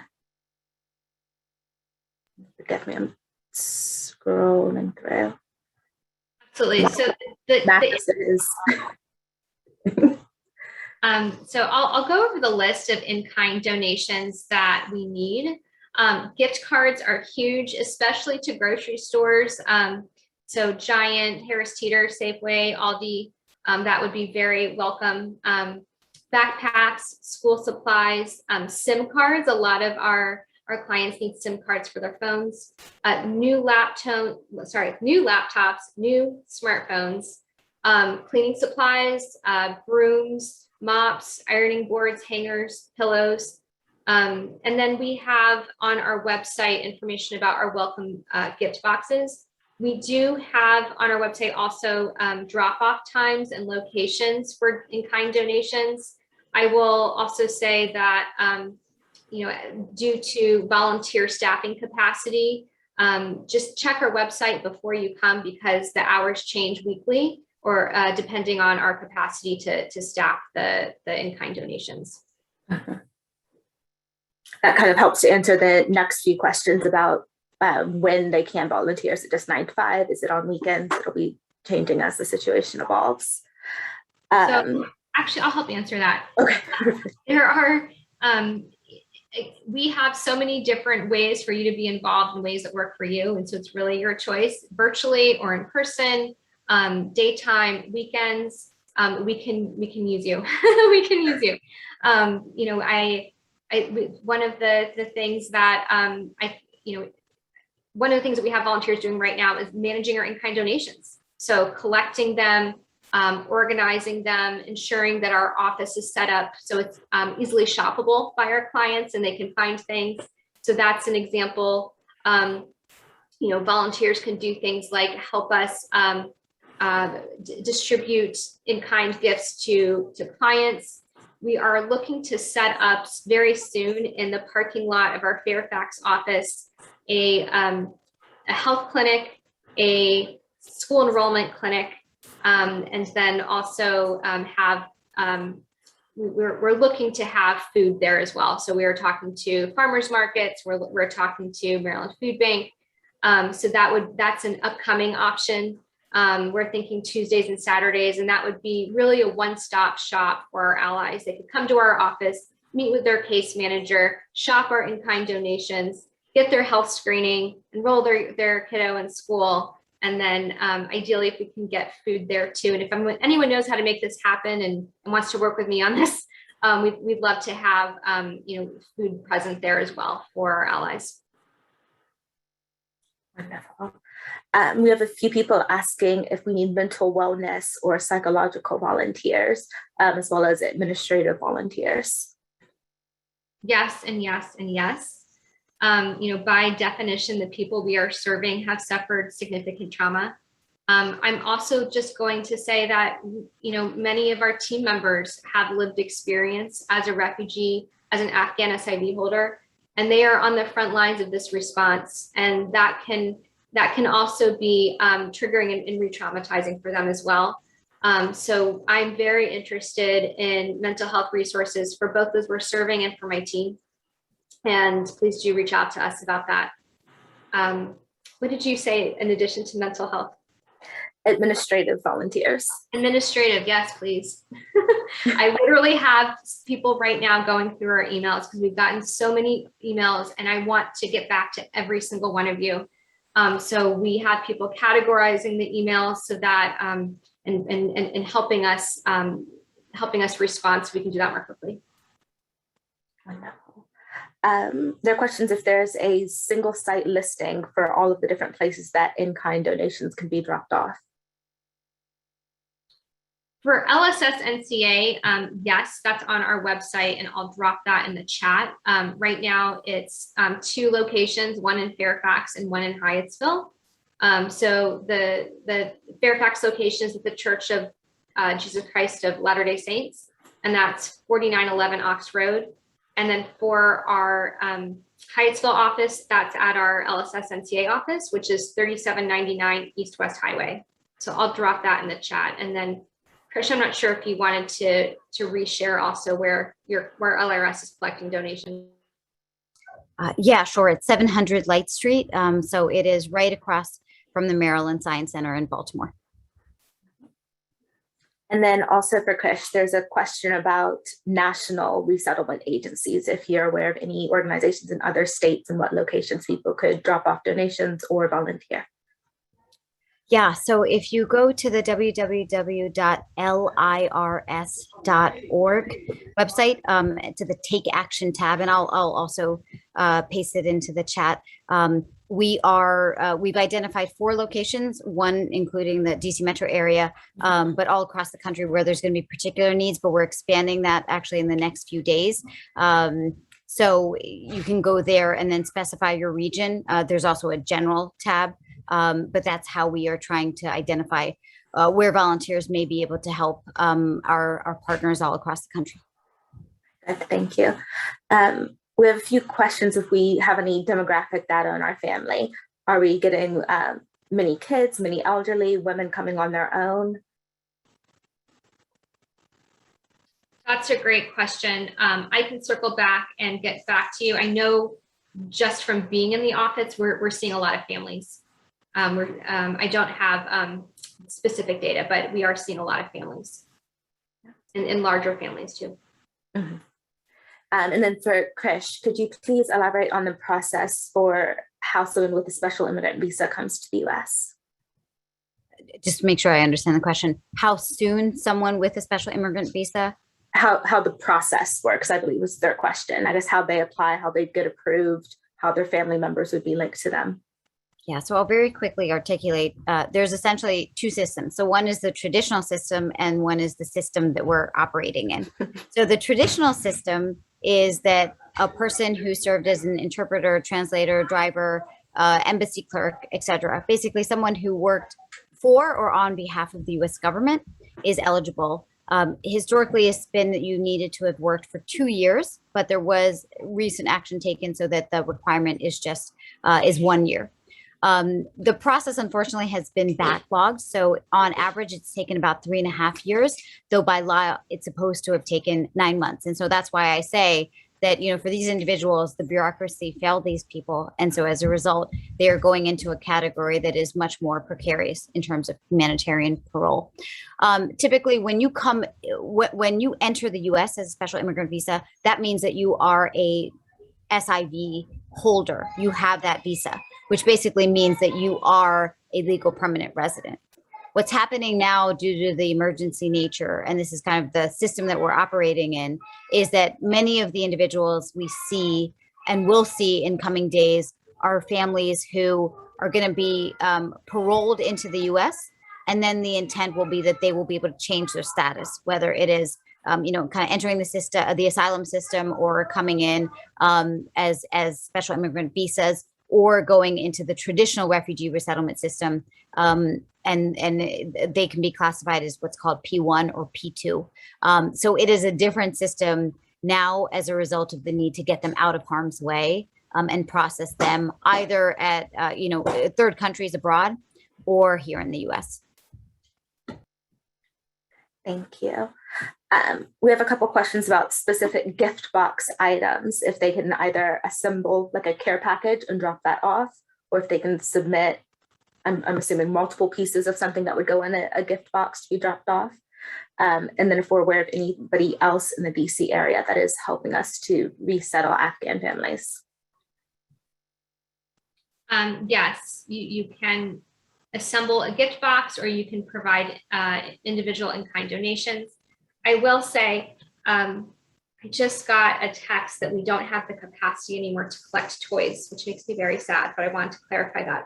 Forgive me, I'm scrolling through. Absolutely. So so I'll go over the list of in-kind donations that we need. Gift cards are huge, especially to grocery stores. So Giant, Harris Teeter, Safeway, Aldi, that would be very welcome. Backpacks, school supplies, SIM cards. A lot of our clients need SIM cards for their phones. New laptops, new smartphones, cleaning supplies, brooms, mops, ironing boards, hangers, pillows. And then we have on our website information about our welcome gift boxes. We do have on our website also drop-off times and locations for in-kind donations. I will also say that, you know, due to volunteer staffing capacity, just check our website before you come because the hours change weekly or depending on our capacity to staff the in-kind donations. That kind of helps to answer the next few questions about when they can volunteer. Is it just 9 to 5? Is it on weekends? It'll be changing as the situation evolves. So actually, I'll help answer that. Okay. There are, we have so many different ways for you to be involved in ways that work for you. And so it's really your choice, virtually or in person, daytime, weekends, we can use you. We can use you. You know, one of the things that one of the things that we have volunteers doing right now is managing our in-kind donations. So collecting them, organizing them, ensuring that our office is set up so it's easily shoppable by our clients and they can find things. So that's an example. Volunteers can do things like help us distribute in-kind gifts to clients. We are looking to set up very soon in the parking lot of our Fairfax office a health clinic, a school enrollment clinic, and then also we're looking to have food there as well. So we are talking to farmers markets. We're talking to Maryland Food Bank. So that's an upcoming option. We're thinking Tuesdays and Saturdays, and that would be really a one-stop shop for our allies. They could come to our office, meet with their case manager, shop our in-kind donations, get their health screening, enroll their kiddo in school, and then ideally if we can get food there too. And if anyone knows how to make this happen and wants to work with me on this, we'd love to have food present there as well for our allies. Wonderful. We have a few people asking if we need mental wellness or psychological volunteers, as well as administrative volunteers. Yes, and yes, and yes. By definition, the people we are serving have suffered significant trauma. I'm also just going to say that, many of our team members have lived experience as a refugee, as an Afghan SIV holder, and they are on the front lines of this response. And that can also be triggering and re-traumatizing for them as well. So I'm very interested in mental health resources for both those we're serving and for my team. And please do reach out to us about that. What did you say in addition to mental health? Administrative volunteers. Administrative, yes, please. I literally have people right now going through our emails because we've gotten so many emails and I want to get back to every single one of you. So we have people categorizing the emails so that and helping us respond so we can do that more quickly. Wonderful. There are questions if there's a single site listing for all of the different places that in-kind donations can be dropped off. For LSS NCA, yes, that's on our website, and I'll drop that in the chat. Right now, it's 2 locations, one in Fairfax and one in Hyattsville. So the Fairfax location is at the Church of Jesus Christ of Latter-day Saints, and that's 4911 Ox Road. And then for our Hyattsville office, that's at our LSS NCA office, which is 3799 East West Highway. So I'll drop that in the chat. And then Krish, I'm not sure if you wanted to reshare also where LRS is collecting donations. Yeah, sure. It's 700 Light Street. So it is right across from the Maryland Science Center in Baltimore. And then also for Krish, there's a question about national resettlement agencies, if you're aware of any organizations in other states and what locations people could drop off donations or volunteer. Yeah, so if you go to the www.lirs.org website, to the Take Action tab, and I'll also paste it into the chat. We've identified 4 locations, one including the DC metro area, but all across the country where there's going to be particular needs, but we're expanding that actually in the next few days. So you can go there and then specify your region. There's also a general tab. But that's how we are trying to identify where volunteers may be able to help our partners all across the country. Good, thank you. We have a few questions if we have any demographic data on our family. Are we getting many kids, many elderly, women coming on their own? That's a great question. I can circle back and get back to you. I know just from being in the office, we're seeing a lot of families. I don't have specific data, but we are seeing a lot of families and larger families too. Mm-hmm. And then for Krish, could you please elaborate on the process for how someone with a special immigrant visa comes to the U.S.? Just to make sure I understand the question, how soon someone with a special immigrant visa? how the process works, I believe was their question. I guess how they apply, how they get approved, how their family members would be linked to them. Yeah, so I'll very quickly articulate. There's essentially two systems. So one is the traditional system and one is the system that we're operating in. So the traditional system is that a person who served as an interpreter, translator, driver, embassy clerk, etc., basically someone who worked for or on behalf of the US government is eligible. Historically, it's been that you needed to have worked for 2 years, but there was recent action taken so that the requirement is just is 1 year. The process, unfortunately, has been backlogged. So on average, it's taken about 3.5 years, though by law, it's supposed to have taken 9 months. And so that's why I say that, you know, for these individuals, the bureaucracy failed these people. And so as a result, they are going into a category that is much more precarious in terms of humanitarian parole. Typically, when you enter the US as a special immigrant visa, that means that you are a SIV holder. You have that visa, which basically means that you are a legal permanent resident. What's happening now due to the emergency nature, and this is kind of the system that we're operating in, is that many of the individuals we see and will see in coming days are families who are going to be paroled into the US. And then the intent will be that they will be able to change their status, whether it is kind of entering the system, the asylum system, or coming in as special immigrant visas, or going into the traditional refugee resettlement system. And they can be classified as what's called P1 or P2. So it is a different system now as a result of the need to get them out of harm's way and process them either at third countries abroad or here in the US. Thank you. We have a couple questions about specific gift box items, if they can either assemble like a care package and drop that off, or if they can submit, I'm assuming, multiple pieces of something that would go in a gift box to be dropped off. And then if we're aware of anybody else in the DC area that is helping us to resettle Afghan families. Yes, you can assemble a gift box, or you can provide individual in-kind donations. I will say, I just got a text that we don't have the capacity anymore to collect toys, which makes me very sad, but I wanted to clarify that.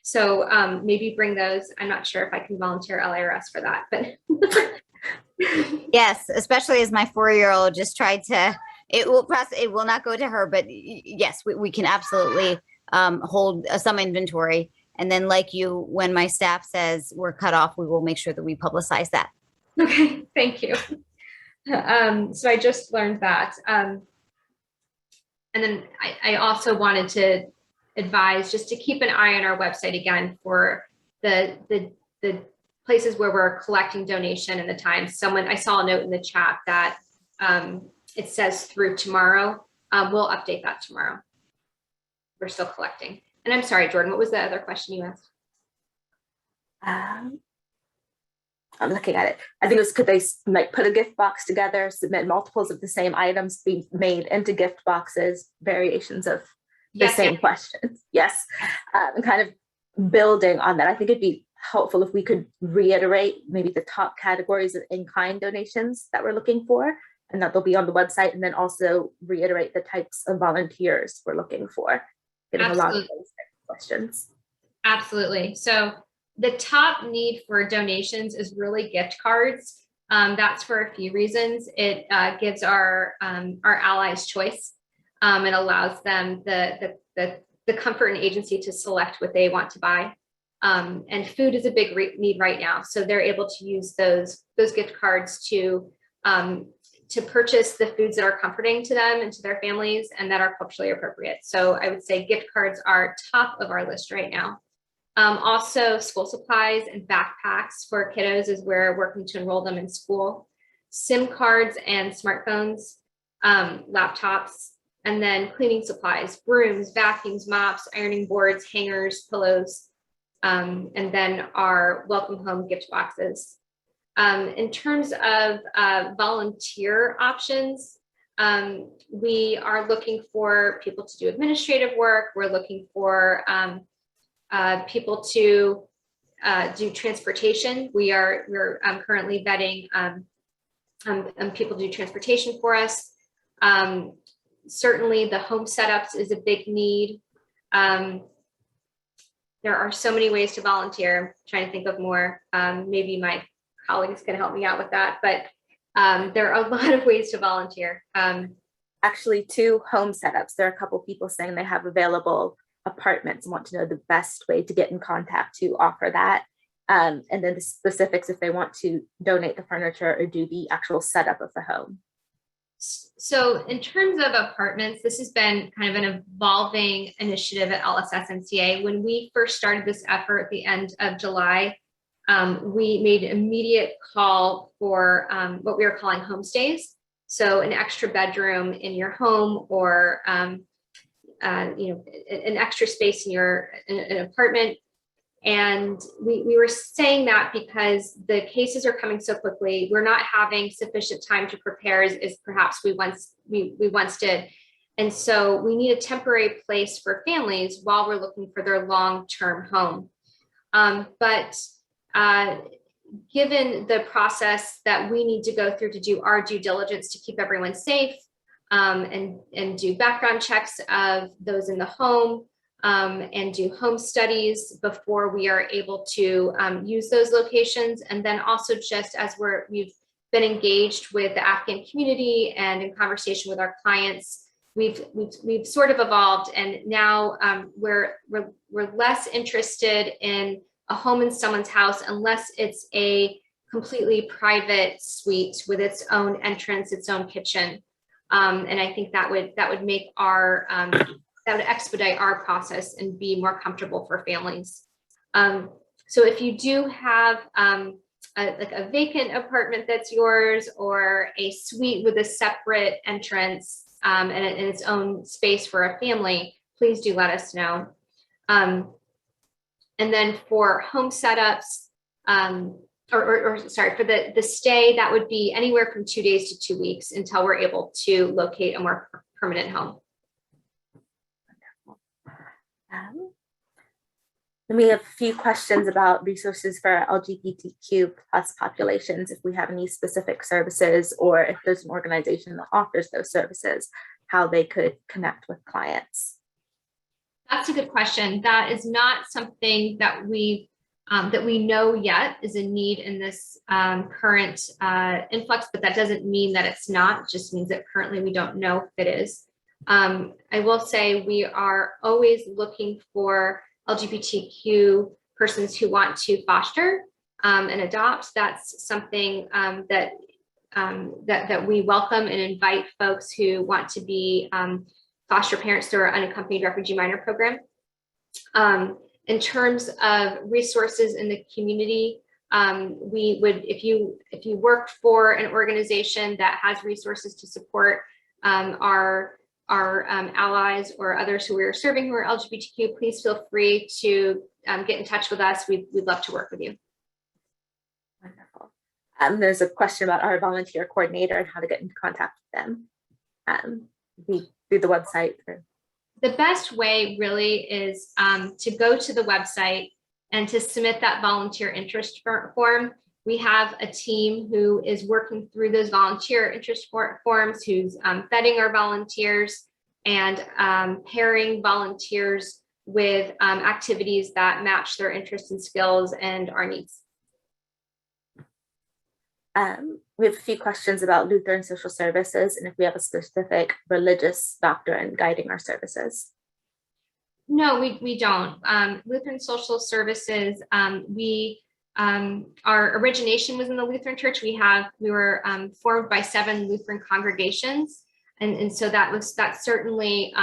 So maybe bring those. I'm not sure if I can volunteer LIRS for that, but. Yes, especially as my 4-year-old just tried to, it will not go to her, but yes, we can absolutely hold some inventory. And then like you, when my staff says we're cut off, we will make sure that we publicize that. Okay, thank you. So I just learned that. And then I also wanted to advise just to keep an eye on our website again for the places where we're collecting donation and the times. I saw a note in the chat that it says through tomorrow. We'll update that tomorrow. We're still collecting. And I'm sorry, Jordan, what was the other question you asked? I'm looking at it. I think it was, could they like put a gift box together, submit multiples of the same items, be made into gift boxes, variations of the same questions. Yes. And kind of building on that. I think it'd be helpful if we could reiterate maybe the top categories of in-kind donations that we're looking for, and that they'll be on the website, and then also reiterate the types of volunteers we're looking for. Getting a lot of those questions. Absolutely. So the top need for donations is really gift cards. That's for a few reasons. It gives our allies choice. It allows them the comfort and agency to select what they want to buy. And food is a big need right now. So they're able to use those gift cards to purchase the foods that are comforting to them and to their families and that are culturally appropriate. So I would say gift cards are top of our list right now. Also, school supplies and backpacks for kiddos is where we're working to enroll them in school. SIM cards and smartphones, laptops, and then cleaning supplies, brooms, vacuums, mops, ironing boards, hangers, pillows, and then our welcome home gift boxes. In terms of volunteer options, we are looking for people to do administrative work. We're looking for people to do transportation. We're currently vetting and people do transportation for us. Certainly the home setups is a big need. There are so many ways to volunteer. I'm trying to think of more. Maybe my colleagues can help me out with that, but there are a lot of ways to volunteer. Actually, 2 home setups. There are a couple people saying they have available apartments and want to know the best way to get in contact to offer that. And then the specifics if they want to donate the furniture or do the actual setup of the home. So in terms of apartments, this has been kind of an evolving initiative at LSS-NCA. When we first started this effort at the end of July, we made an immediate call for what we are calling homestays. So an extra bedroom in your home, or an extra space in an apartment. And we were saying that because the cases are coming so quickly, we're not having sufficient time to prepare as perhaps we once did. And so we need a temporary place for families while we're looking for their long-term home. But given the process that we need to go through to do our due diligence to keep everyone safe, and do background checks of those in the home, and do home studies before we are able to use those locations. And then also, just as we've been engaged with the Afghan community and in conversation with our clients, we've sort of evolved, and now we're less interested in a home in someone's house unless it's a completely private suite with its own entrance, its own kitchen. And I think that would make our that would expedite our process and be more comfortable for families. So if you do have a vacant apartment that's yours, or a suite with a separate entrance and its own space for a family, please do let us know. And then for home setups, for the stay, that would be anywhere from 2 days to 2 weeks until we're able to locate a more permanent home. Then we have a few questions about resources for LGBTQ plus populations, if we have any specific services, or if there's an organization that offers those services, how they could connect with clients. That's a good question. That is not something that we know yet is a need in this current influx, but that doesn't mean that it's not. It just means that currently we don't know if it is. I will say we are always looking for LGBTQ persons who want to foster and adopt. That's something that we welcome and invite folks who want to be foster parents through our Unaccompanied Refugee Minor program. In terms of resources in the community, we would, if you work for an organization that has resources to support our allies or others who we are serving who are LGBTQ, please feel free to get in touch with us. We'd love to work with you. Wonderful. There's a question about our volunteer coordinator and how to get in contact with them. Through the website. The best way really is to go to the website and to submit that volunteer interest form. We have a team who is working through those volunteer interest forms, who's vetting our volunteers and pairing volunteers with activities that match their interests and skills and our needs. We have a few questions about Lutheran social services and if we have a specific religious doctrine guiding our services. No, we don't. Lutheran social services, our origination was in the Lutheran Church. We were formed by 7 Lutheran congregations, and so that certainly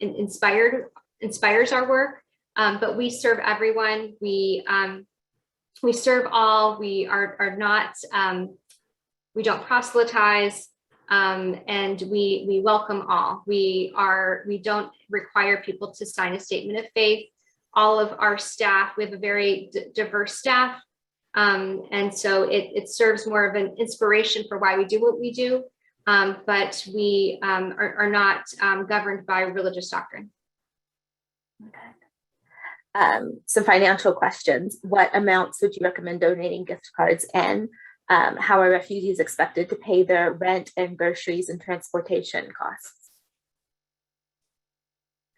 inspires our work. But we serve everyone. We serve all. We are not. We don't proselytize, and we welcome all. We don't require people to sign a statement of faith. All of our staff, we have a very diverse staff, and so it serves more of an inspiration for why we do what we do, but we are not governed by religious doctrine. Okay. Some financial questions. What amounts would you recommend donating gift cards in? How are refugees expected to pay their rent and groceries and transportation costs?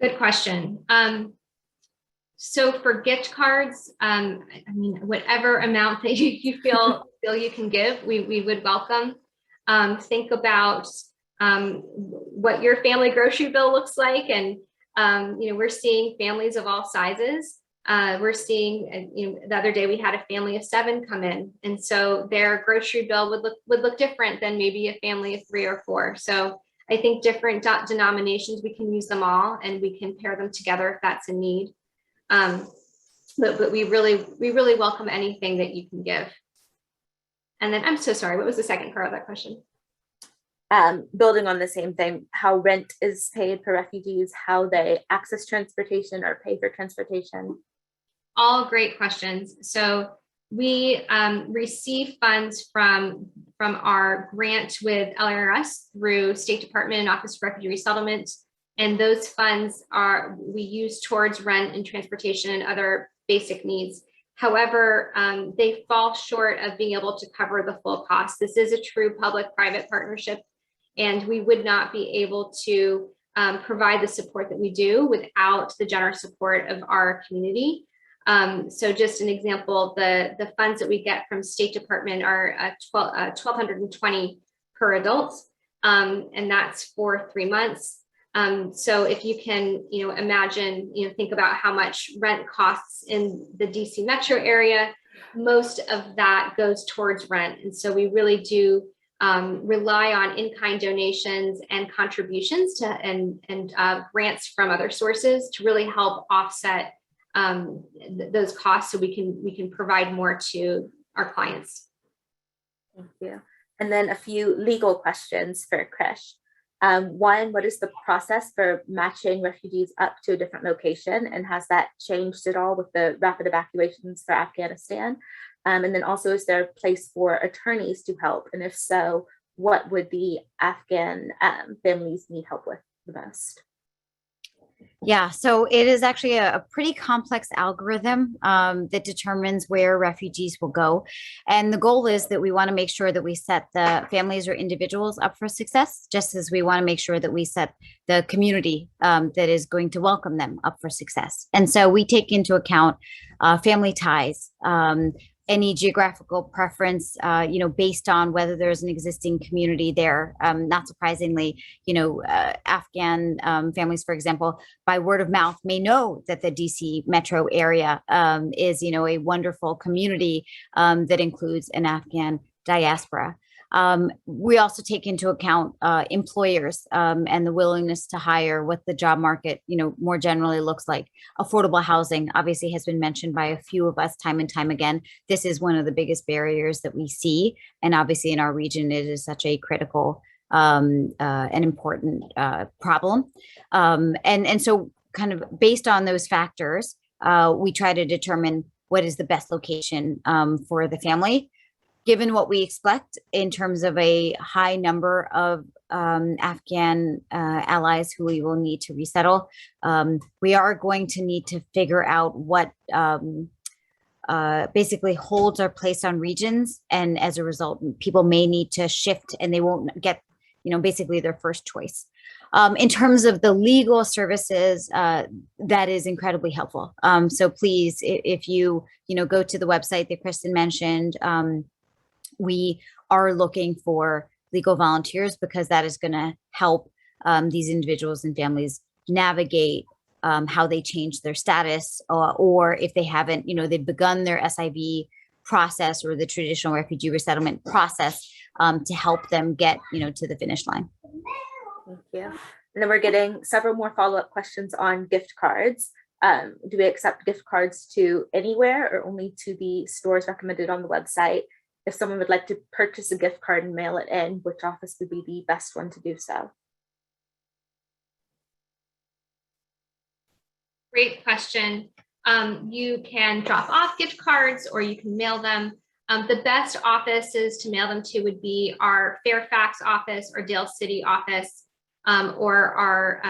Good question. So for gift cards, I mean, whatever amount that you feel you can give, we would welcome. Think about what your family grocery bill looks like, and we're seeing families of all sizes. We're seeing, the other day we had a family of 7 come in, and so their grocery bill would look different than maybe a family of 3 or 4. So I think different denominations, we can use them all, and we can pair them together if that's a need. But we really welcome anything that you can give. And then I'm so sorry, what was the second part of that question? Building on the same thing, how rent is paid for refugees, how they access transportation or pay for transportation. All great questions. So we receive funds from our grant with LRS through State Department and Office of Refugee Resettlement. And those funds we use towards rent and transportation and other basic needs. However, they fall short of being able to cover the full cost. This is a true public-private partnership, and we would not be able to provide the support that we do without the generous support of our community. So just an example, the funds that we get from State Department are $1,220 per adult, and that's for 3 months. So if you can, imagine, think about how much rent costs in the DC metro area, most of that goes towards rent. And so we really do rely on in-kind donations and contributions and grants from other sources to really help offset those costs, so we can provide more to our clients. Thank you. And then a few legal questions for Krish. One, what is the process for matching refugees up to a different location? And has that changed at all with the rapid evacuations for Afghanistan? And then also, is there a place for attorneys to help? And if so, what would the Afghan families need help with the most? Yeah, so it is actually a pretty complex algorithm that determines where refugees will go. And the goal is that we want to make sure that we set the families or individuals up for success, just as we want to make sure that we set the community that is going to welcome them up for success. And so we take into account family ties, any geographical preference, based on whether there's an existing community there. Not surprisingly, Afghan families, for example, by word of mouth may know that the DC metro area is, a wonderful community that includes an Afghan diaspora. We also take into account employers and the willingness to hire, what the job market, more generally looks like. Affordable housing obviously has been mentioned by a few of us time and time again. This is one of the biggest barriers that we see. And obviously in our region, it is such a critical and important problem. And so kind of based on those factors, we try to determine what is the best location for the family. Given what we expect in terms of a high number of Afghan allies who we will need to resettle, we are going to need to figure out what basically holds our place on regions. And as a result, people may need to shift and they won't get, basically their first choice. In terms of the legal services, that is incredibly helpful. So please, if you, go to the website that Kristen mentioned, we are looking for legal volunteers, because that is going to help these individuals and families navigate how they change their status, or if they haven't, they've begun their SIV process or the traditional refugee resettlement process to help them get, to the finish line. Thank you. And then we're getting several more follow-up questions on gift cards. Do we accept gift cards to anywhere or only to the stores recommended on the website? If someone would like to purchase a gift card and mail it in, which office would be the best one to do so? Great question. You can drop off gift cards or you can mail them. The best offices to mail them to would be our Fairfax office or Dale City office, or our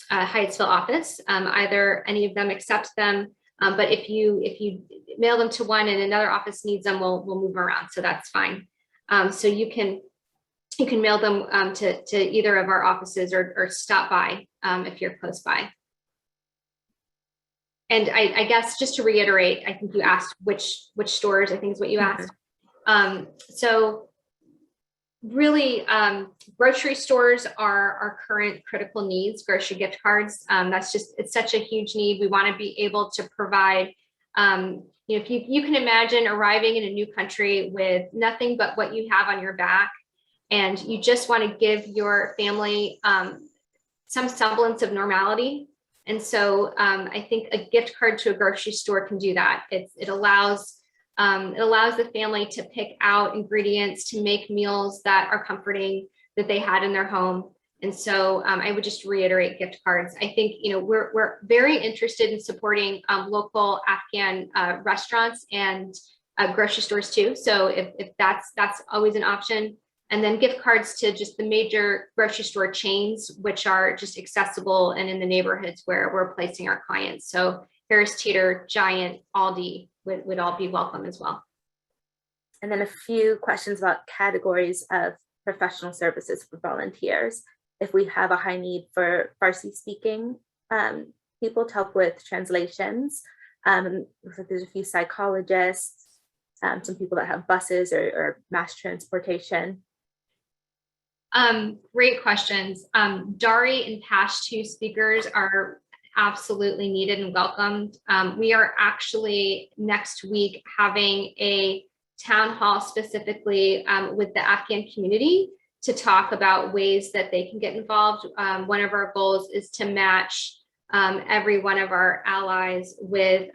Hyattsville office. Either any of them accept them. But if you mail them to one and another office needs them, we'll move them around. So that's fine. So you can mail them to either of our offices or stop by if you're close by. And I guess just to reiterate, I think you asked which stores, I think is what you asked. So really, grocery stores are our current critical needs, grocery gift cards. It's such a huge need. We want to be able to provide, if you can imagine arriving in a new country with nothing but what you have on your back, and you just want to give your family some semblance of normality. And so I think a gift card to a grocery store can do that. It allows the family to pick out ingredients to make meals that are comforting, that they had in their home. And so I would just reiterate gift cards. I think, we're very interested in supporting local Afghan restaurants and grocery stores too. So if that's always an option. And then gift cards to just the major grocery store chains, which are just accessible and in the neighborhoods where we're placing our clients. So Harris Teeter, Giant, Aldi would all be welcome as well. And then a few questions about categories of professional services for volunteers. If we have a high need for Farsi speaking people to help with translations, looks like there's a few psychologists, some people that have buses or mass transportation. Great questions. Dari and Pashto speakers are absolutely needed and welcomed. We are actually next week having a town hall specifically with the Afghan community to talk about ways that they can get involved. One of our goals is to match every one of our allies with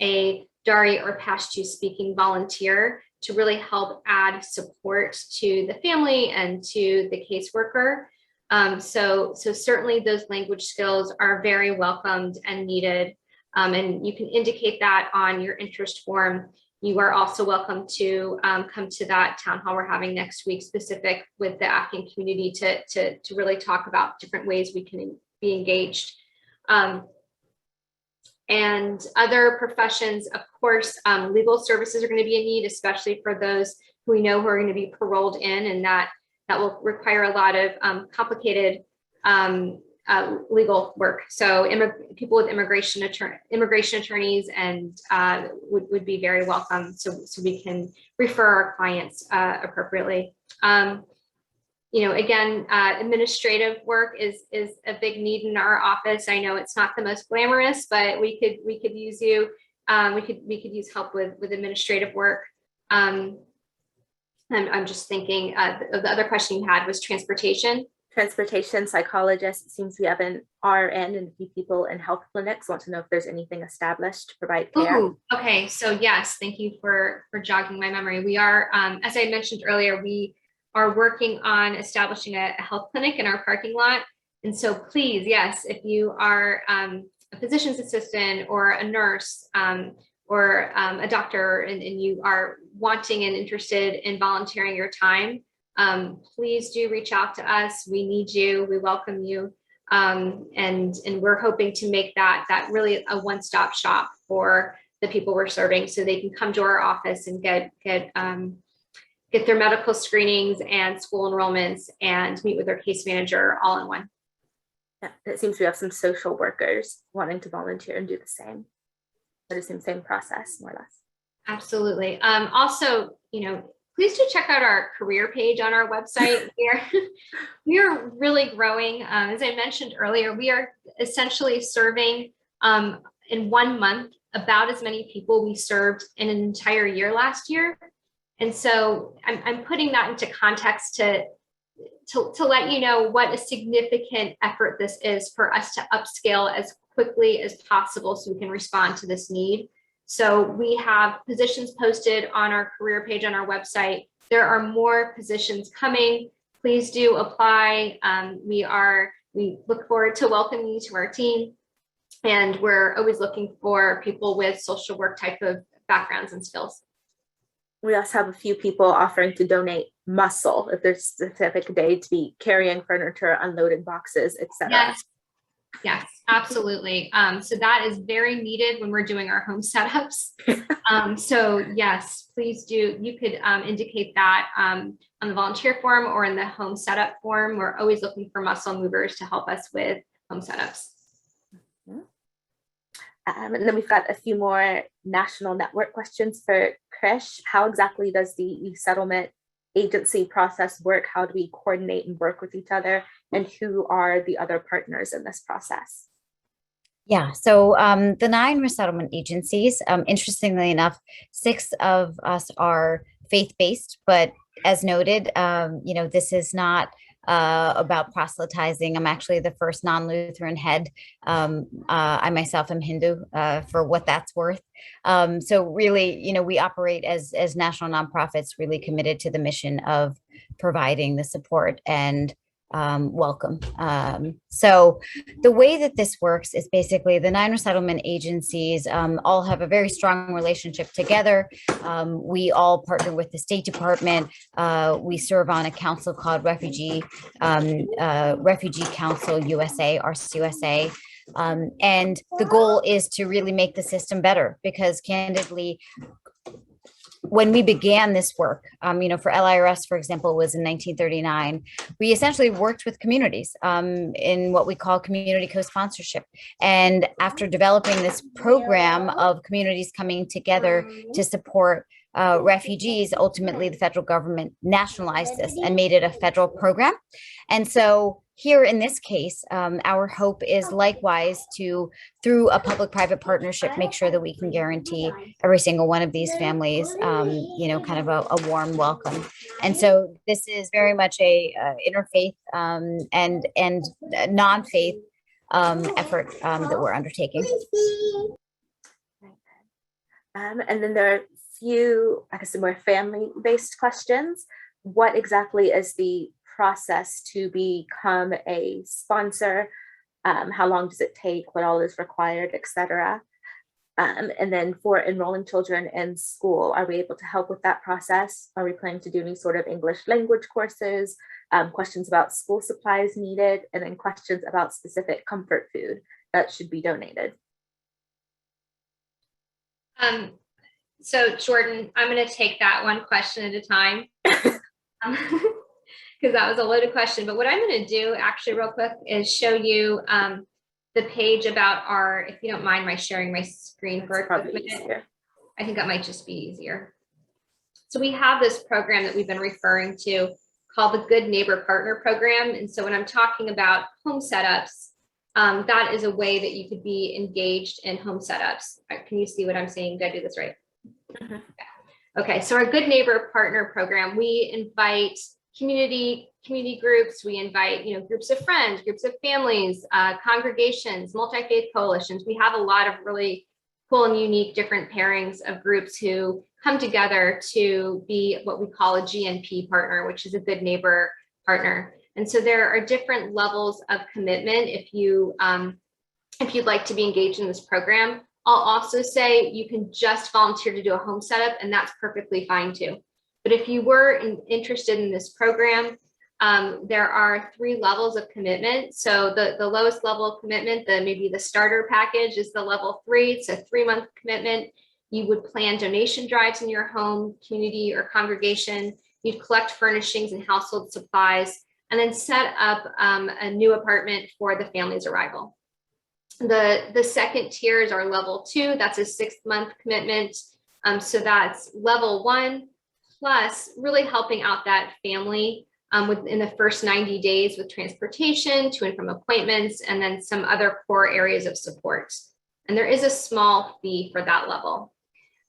a Dari or Pashto speaking volunteer to really help add support to the family and to the caseworker. So certainly those language skills are very welcomed and needed. And you can indicate that on your interest form. You are also welcome to come to that town hall we're having next week, specific with the Afghan community to really talk about different ways we can be engaged. And other professions, of course, legal services are going to be a need, especially for those who we know who are going to be paroled in, and that will require a lot of complicated legal work. So people with immigration attorneys and would be very welcome, so we can refer our clients appropriately. Again, administrative work is a big need in our office. I know it's not the most glamorous, but we could use you. We could use help with administrative work. I'm just thinking the other question you had was transportation. Transportation, psychologists. It seems we have an RN and a few people in health clinics. Want to know if there's anything established to provide care. Ooh, okay, so yes, thank you for jogging my memory. We are, as I mentioned earlier, we are working on establishing a health clinic in our parking lot. And so please, yes, if you are a physician's assistant or a nurse or a doctor and you are wanting and interested in volunteering your time, please do reach out to us. We need you, we welcome you. And we're hoping to make that really a one-stop shop for the people we're serving, so they can come to our office and get their medical screenings and school enrollments and meet with their case manager all in one. Yeah, it seems we have some social workers wanting to volunteer and do the same. But it's the same process, more or less. Absolutely. Also, please do check out our career page on our website. We are really growing. As I mentioned earlier, we are essentially serving in 1 month about as many people we served in an entire year last year. And so I'm putting that into context to let you know what a significant effort this is for us to upscale as quickly as possible so we can respond to this need. So we have positions posted on our career page on our website. There are more positions coming. Please do apply. We look forward to welcoming you to our team. And we're always looking for people with social work type of backgrounds and skills. We also have a few people offering to donate muscle if there's a specific day to be carrying furniture, unloading boxes, etc. Yes. Yes, absolutely. So that is very needed when we're doing our home setups. So yes, please do. You could indicate that on the volunteer form or in the home setup form. We're always looking for muscle movers to help us with home setups. And then we've got a few more national network questions for Krish. How exactly does the resettlement agency process work? How do we coordinate and work with each other? And who are the other partners in this process? Yeah, so the 9 resettlement agencies, interestingly enough, 6 of us are faith-based, but as noted, this is not about proselytizing. I'm actually the first non-Lutheran head. I myself am Hindu, for what that's worth. So really, we operate as national nonprofits, really committed to the mission of providing the support and welcome. So the way that this works is basically the 9 resettlement agencies all have a very strong relationship together. We all partner with the State Department. We serve on a council called Refugee Council USA, RCUSA. And the goal is to really make the system better, because candidly, when we began this work, for LIRS, for example, was in 1939, we essentially worked with communities in what we call community co-sponsorship. And after developing this program of communities coming together to support refugees, ultimately the federal government nationalized this and made it a federal program. And so here in this case, our hope is likewise to, through a public-private partnership, make sure that we can guarantee every single one of these families, kind of a warm welcome. And so this is very much a interfaith and non-faith effort that we're undertaking. And then there are a few, I guess, more family-based questions. What exactly is the process to become a sponsor? How long does it take? What all is required, etc.? And then for enrolling children in school, are we able to help with that process? Are we planning to do any sort of English language courses? Questions about school supplies needed, and then questions about specific comfort food that should be donated. So Jordan, I'm going to take that one question at a time. Because that was a loaded question. But what I'm going to do actually real quick is show you the page about our, if you don't mind my sharing my screen for a quick minute. I think that might just be easier. So we have this program that we've been referring to called the Good Neighbor Partner Program. And so when I'm talking about home setups, that is a way that you could be engaged in home setups. Can you see what I'm saying? Did I do this right? Mm-hmm. Okay, so our Good Neighbor Partner Program, we invite community groups, we invite groups of friends, groups of families, congregations, multi-faith coalitions. We have a lot of really cool and unique different pairings of groups who come together to be what we call a GNP partner, which is a good neighbor partner. And so there are different levels of commitment if you'd like to be engaged in this program. I'll also say you can just volunteer to do a home setup, and that's perfectly fine too. But if you were interested in this program, there are 3 levels of commitment. So the lowest level of commitment, maybe the starter package, is the level 3. It's a 3-month commitment. You would plan donation drives in your home, community, or congregation. You'd collect furnishings and household supplies, and then set up a new apartment for the family's arrival. The second tier is our level 2. That's a 6-month commitment. So that's level 1 plus really helping out that family within the first 90 days with transportation to and from appointments, and then some other core areas of support. And there is a small fee for that level.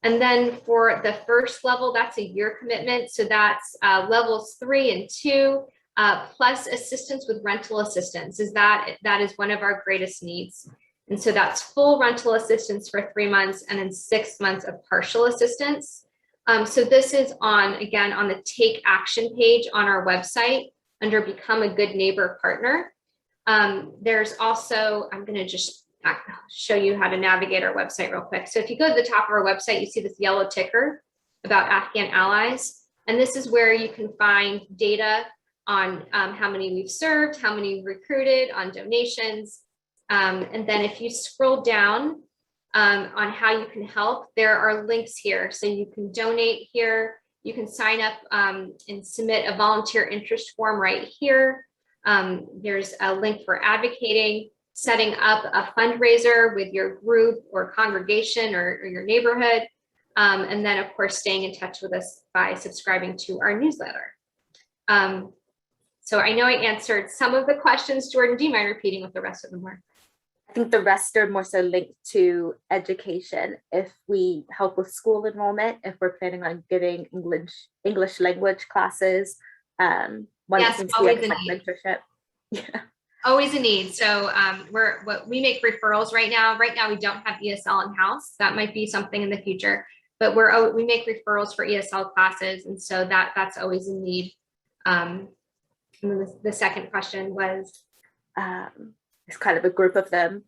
And then for the first level, that's a year commitment. So that's levels 3 and 2 plus assistance with rental assistance. That is one of our greatest needs. And so that's full rental assistance for 3 months and then 6 months of partial assistance. So this is again, on the Take Action page on our website under Become a Good Neighbor Partner. There's also, I'm going to just show you how to navigate our website real quick. So if you go to the top of our website, you see this yellow ticker about Afghan allies. And this is where you can find data on how many we've served, how many we've recruited, on donations. And then if you scroll down on how you can help, there are links here. So you can donate here. You can sign up and submit a volunteer interest form right here. There's a link for advocating, setting up a fundraiser with your group or congregation or your neighborhood. And then, of course, staying in touch with us by subscribing to our newsletter. So I know I answered some of the questions. Jordan, do you mind repeating what the rest of them were? I think the rest are more so linked to education. If we help with school enrollment, if we're planning on giving English language classes, one Yes, thing always a need. mentorship. Yeah. Always a need. So we make referrals right now. Right now we don't have ESL in house. That might be something in the future, but we make referrals for ESL classes, and so that's always a need. And then the second question was, it's kind of a group of them.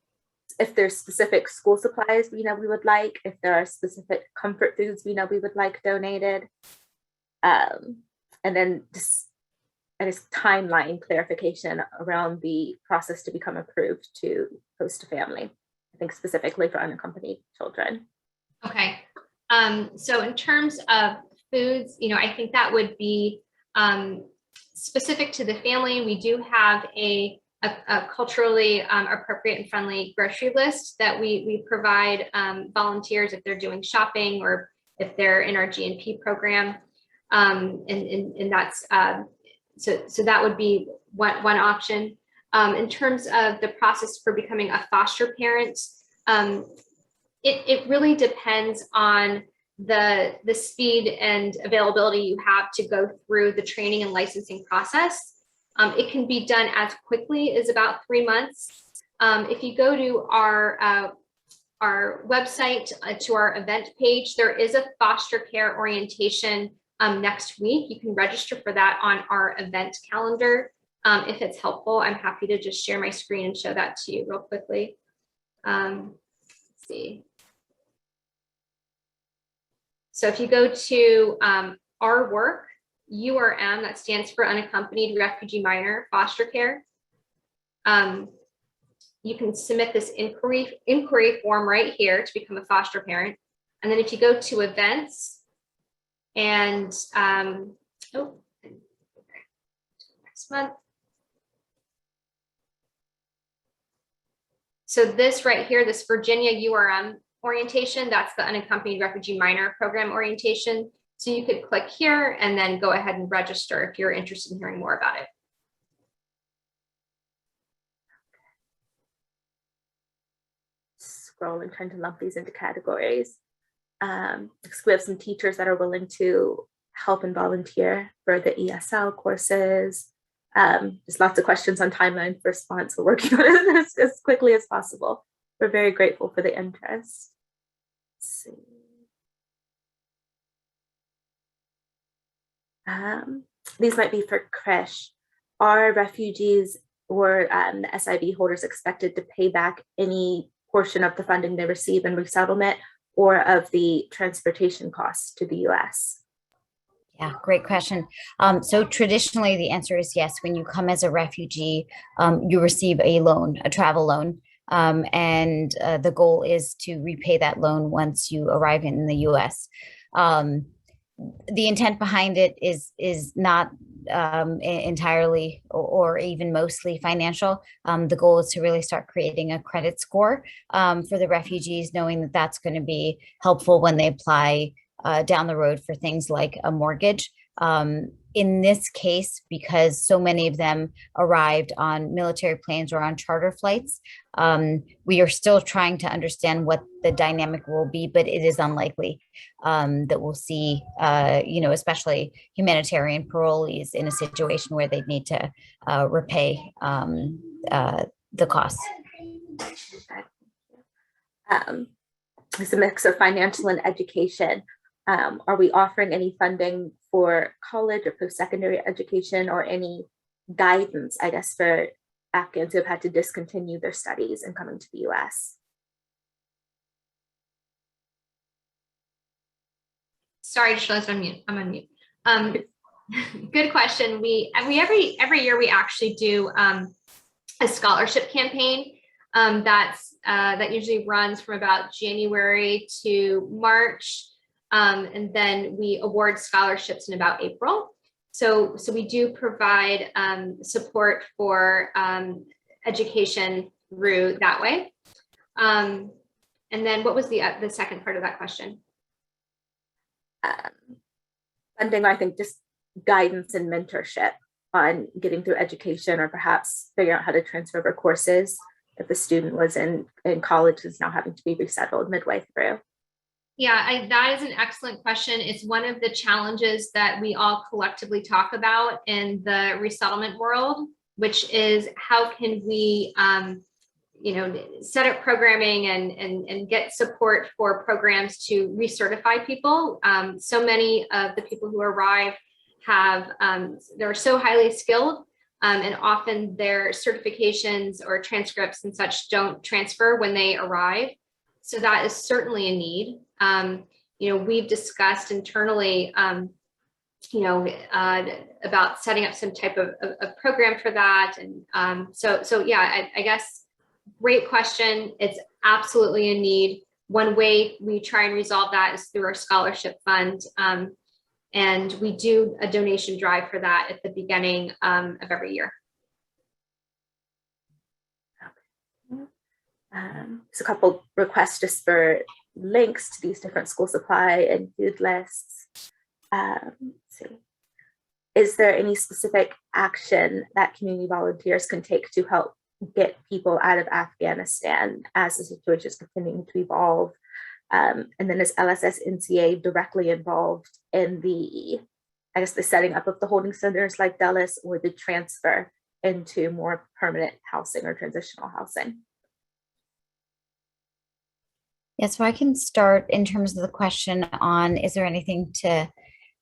If there's specific school supplies we would like, if there are specific comfort foods we would like donated, and then just timeline clarification around the process to become approved to host a family, I think specifically for unaccompanied children. Okay. So in terms of foods, I think that would be specific to the family. We do have a culturally appropriate and friendly grocery list that we provide volunteers if they're doing shopping or if they're in our GNP program. And that's, so that would be one option. In terms of the process for becoming a foster parent, it really depends on the speed and availability you have to go through the training and licensing process. It can be done as quickly as about 3 months. If you go to our website, to our event page, there is a foster care orientation next week. You can register for that on our event calendar. If it's helpful, I'm happy to just share my screen and show that to you real quickly. Let's see. So if you go to our work, URM, that stands for Unaccompanied Refugee Minor Foster Care. You can submit this inquiry form right here to become a foster parent. And then if you go to events and, next month. So this right here, this Virginia URM orientation, that's the Unaccompanied Refugee Minor Program orientation. So you could click here and then go ahead and register if you're interested in hearing more about it. Scroll and trying to lump these into categories. Because we have some teachers that are willing to help and volunteer for the ESL courses. There's lots of questions on timeline for response. We're working on it as quickly as possible. We're very grateful for the interest. Let's see. These might be for creche. Are refugees or the SIV holders expected to pay back any portion of the funding they receive in resettlement or of the transportation costs to the US? Yeah, great question. So traditionally, the answer is yes. When you come as a refugee, you receive a loan, a travel loan. And the goal is to repay that loan once you arrive in the US. The intent behind it is not entirely or even mostly financial. The goal is to really start creating a credit score for the refugees, knowing that that's going to be helpful when they apply down the road for things like a mortgage. In this case, because so many of them arrived on military planes or on charter flights, we are still trying to understand what the dynamic will be, but it is unlikely that we'll see, especially humanitarian parolees in a situation where they need to repay the costs. It's a mix of financial and education. Are we offering any funding for college or post-secondary education or any guidance, I guess, for Afghans who have had to discontinue their studies and coming to the US? Sorry, just realized I'm on mute. Good question. We every year we actually do a scholarship campaign. That usually runs from about January to March. And then we award scholarships in about April. So we do provide support for education through that way. And then what was the second part of that question? Funding, I think, just guidance and mentorship on getting through education, or perhaps figuring out how to transfer over courses if the student was in college is now having to be resettled midway through. Yeah, that is an excellent question. It's one of the challenges that we all collectively talk about in the resettlement world, which is how can we set up programming and get support for programs to recertify people. So many of the people who arrive they're so highly skilled, and often their certifications or transcripts and such don't transfer when they arrive. So that is certainly a need. We've discussed internally, about setting up some type of program for that. And so yeah, I guess great question. It's absolutely a need. One way we try and resolve that is through our scholarship fund. And we do a donation drive for that at the beginning of every year. There's a couple requests just for links to these different school supply and food lists. Let's see. Is there any specific action that community volunteers can take to help get people out of Afghanistan as the situation is continuing to evolve? And then is LSS NCA directly involved in the setting up of the holding centers like Dulles, or the transfer into more permanent housing or transitional housing? Yeah, so I can start in terms of the question on, is there anything to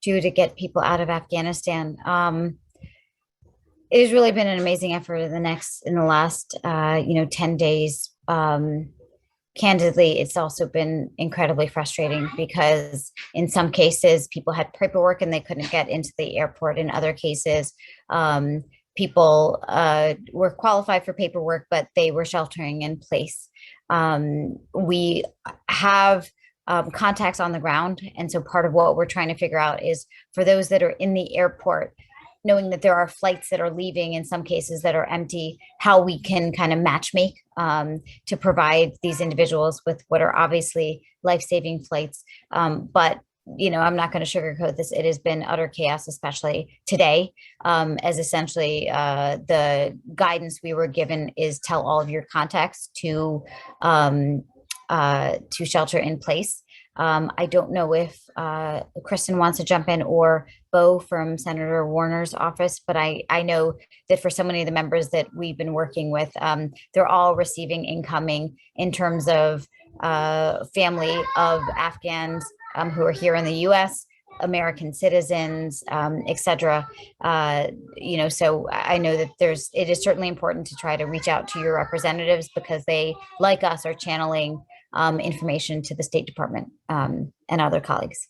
do to get people out of Afghanistan? It has really been an amazing effort in the last 10 days. Candidly, it's also been incredibly frustrating because in some cases people had paperwork and they couldn't get into the airport. In other cases, people were qualified for paperwork, but they were sheltering in place. We have contacts on the ground. And so part of what we're trying to figure out is for those that are in the airport, knowing that there are flights that are leaving in some cases that are empty, how we can kind of match make to provide these individuals with what are obviously life-saving flights. But I'm not going to sugarcoat this. It has been utter chaos, especially today, as essentially the guidance we were given is tell all of your contacts to shelter in place. I don't know if Kristen wants to jump in, or Bo from Senator Warner's office, but I know that for so many of the members that we've been working with, they're all receiving incoming in terms of family of Afghans who are here in the U.S., American citizens, et cetera. So I know that it is certainly important to try to reach out to your representatives because they, like us, are channeling information to the State Department and other colleagues.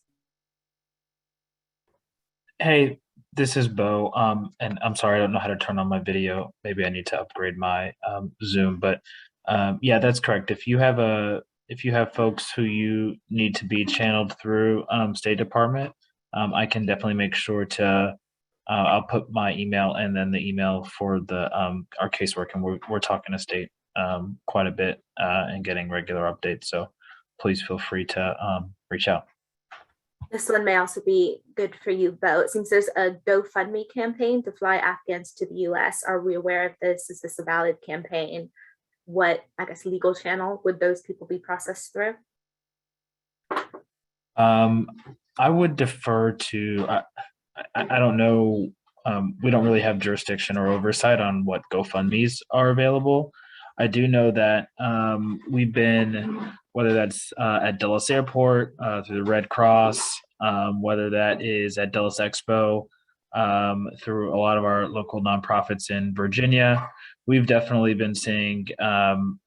Hey, this is Bo. And I'm sorry, I don't know how to turn on my video. Maybe I need to upgrade my Zoom, but yeah, that's correct. If you have folks who you need to be channeled through State Department, I can definitely make sure to I'll put my email and then the email for the our casework, and we're talking to State quite a bit and getting regular updates. So please feel free to reach out. This one may also be good for you, Bo. It seems there's a GoFundMe campaign to fly Afghans to the US. Are we aware of this? Is this a valid campaign? What, legal channel would those people be processed through? I would defer to, I don't know, we don't really have jurisdiction or oversight on what GoFundMes are available. I do know that we've been, whether that's at Dulles Airport through the Red Cross, whether that is at Dulles Expo through a lot of our local nonprofits in Virginia, we've definitely been seeing an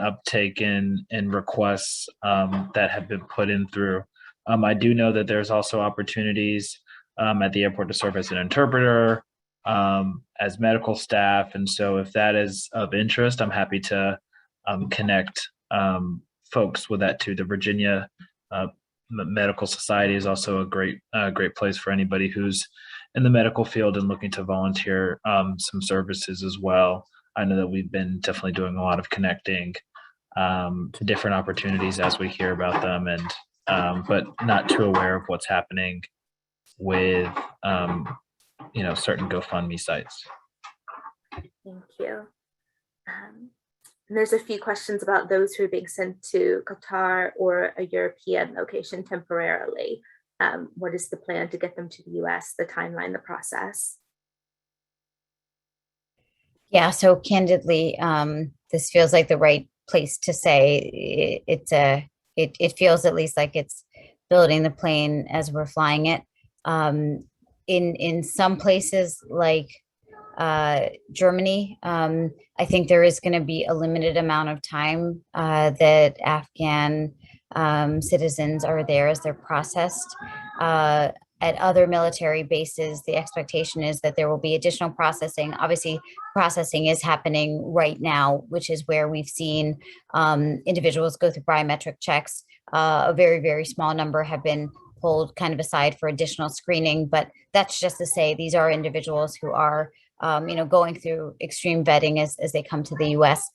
uptake in requests that have been put in through. I do know that there's also opportunities at the airport to serve as an interpreter, as medical staff. And so if that is of interest, I'm happy to connect folks with that too. The Virginia Medical Society is also a great place for anybody who's in the medical field and looking to volunteer some services as well. I know that we've been definitely doing a lot of connecting to different opportunities as we hear about them, and but not too aware of what's happening with certain GoFundMe sites. Thank you. And there's a few questions about those who are being sent to Qatar or a European location temporarily. What is the plan to get them to the US, the timeline, the process? Yeah, so candidly, this feels like the right place to say it feels at least like it's building the plane as we're flying it. In some places like Germany, I think there is going to be a limited amount of time that Afghan citizens are there as they're processed. At other military bases, the expectation is that there will be additional processing. Obviously, processing is happening right now, which is where we've seen individuals go through biometric checks. A very, very small number have been pulled kind of aside for additional screening, but that's just to say these are individuals who are going through extreme vetting as they come to the US.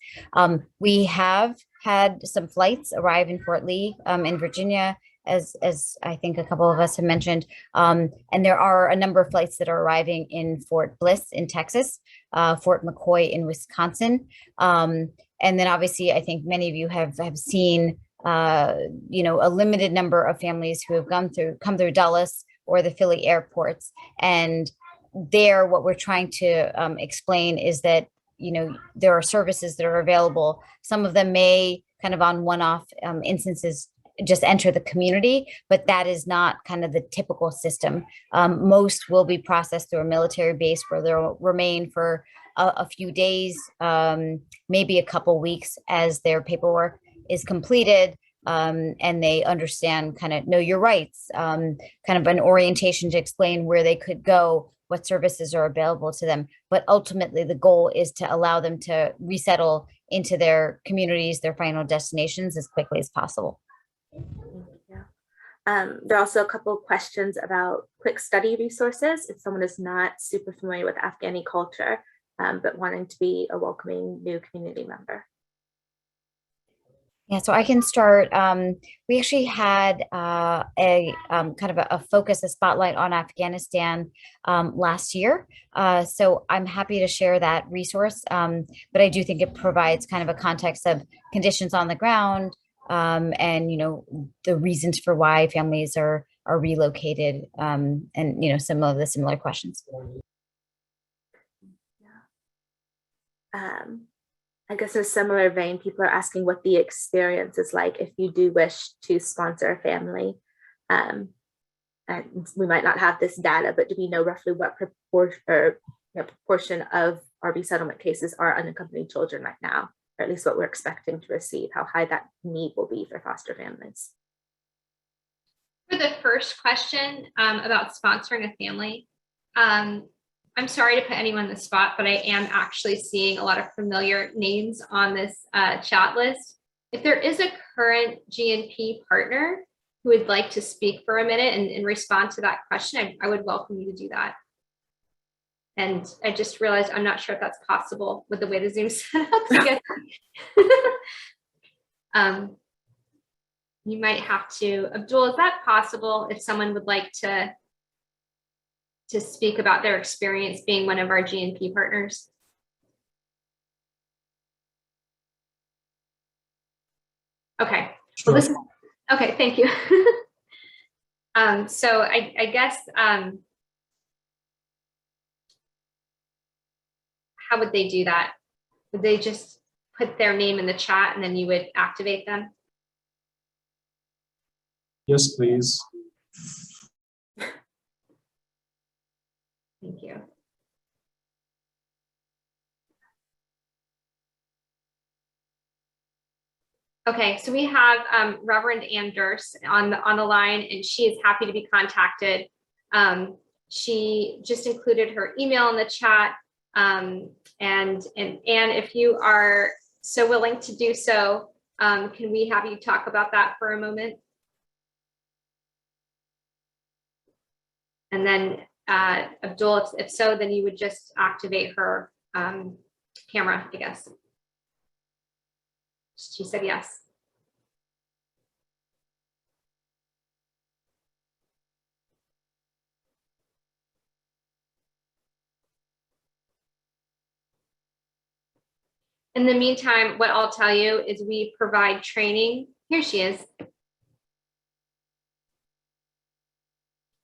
We have had some flights arrive in Fort Lee in Virginia, as I think a couple of us have mentioned. And there are a number of flights that are arriving in Fort Bliss in Texas, Fort McCoy in Wisconsin. And then obviously, I think many of you have seen a limited number of families who have come through Dulles or the Philly airports. And there, what we're trying to explain is that, there are services that are available. Some of them may kind of on one-off instances just enter the community, but that is not kind of the typical system. Most will be processed through a military base where they'll remain for a few days, maybe a couple weeks as their paperwork is completed. And they understand, kind of know your rights, kind of an orientation to explain where they could go, what services are available to them. But ultimately, the goal is to allow them to resettle into their communities, their final destinations as quickly as possible. Yeah. There are also a couple of questions about quick study resources if someone is not super familiar with Afghani culture, but wanting to be a welcoming new community member. Yeah, so I can start. We actually had a kind of a focus, a spotlight on Afghanistan last year. So I'm happy to share that resource, but I do think it provides kind of a context of conditions on the ground, and the reasons for why families are relocated, and some of the similar questions. Yeah. I guess in a similar vein, people are asking what the experience is like if you do wish to sponsor a family. And we might not have this data, but do we know roughly what proportion of our resettlement cases are unaccompanied children right now, or at least what we're expecting to receive, how high that need will be for foster families? For the first question about sponsoring a family, I'm sorry to put anyone on the spot, but I am actually seeing a lot of familiar names on this chat list. If there is a current GNP partner who would like to speak for a minute and respond to that question, I would welcome you to do that. And I just realized I'm not sure if that's possible with the way the Zoom's set up together. You might have to, Abdul, is that possible if someone would like to speak about their experience being one of our GNP partners? Okay, well, okay, thank you. So I guess, how would they do that? Would they just put their name in the chat and then you would activate them? Yes, please. Thank you. Okay, so we have Reverend Ann Durst on the line, and she is happy to be contacted. She just included her email in the chat. And Ann, if you are so willing to do so, can we have you talk about that for a moment? And then Abdul, if so, then you would just activate her camera, I guess. She said yes. In the meantime, what I'll tell you is we provide training. Here she is.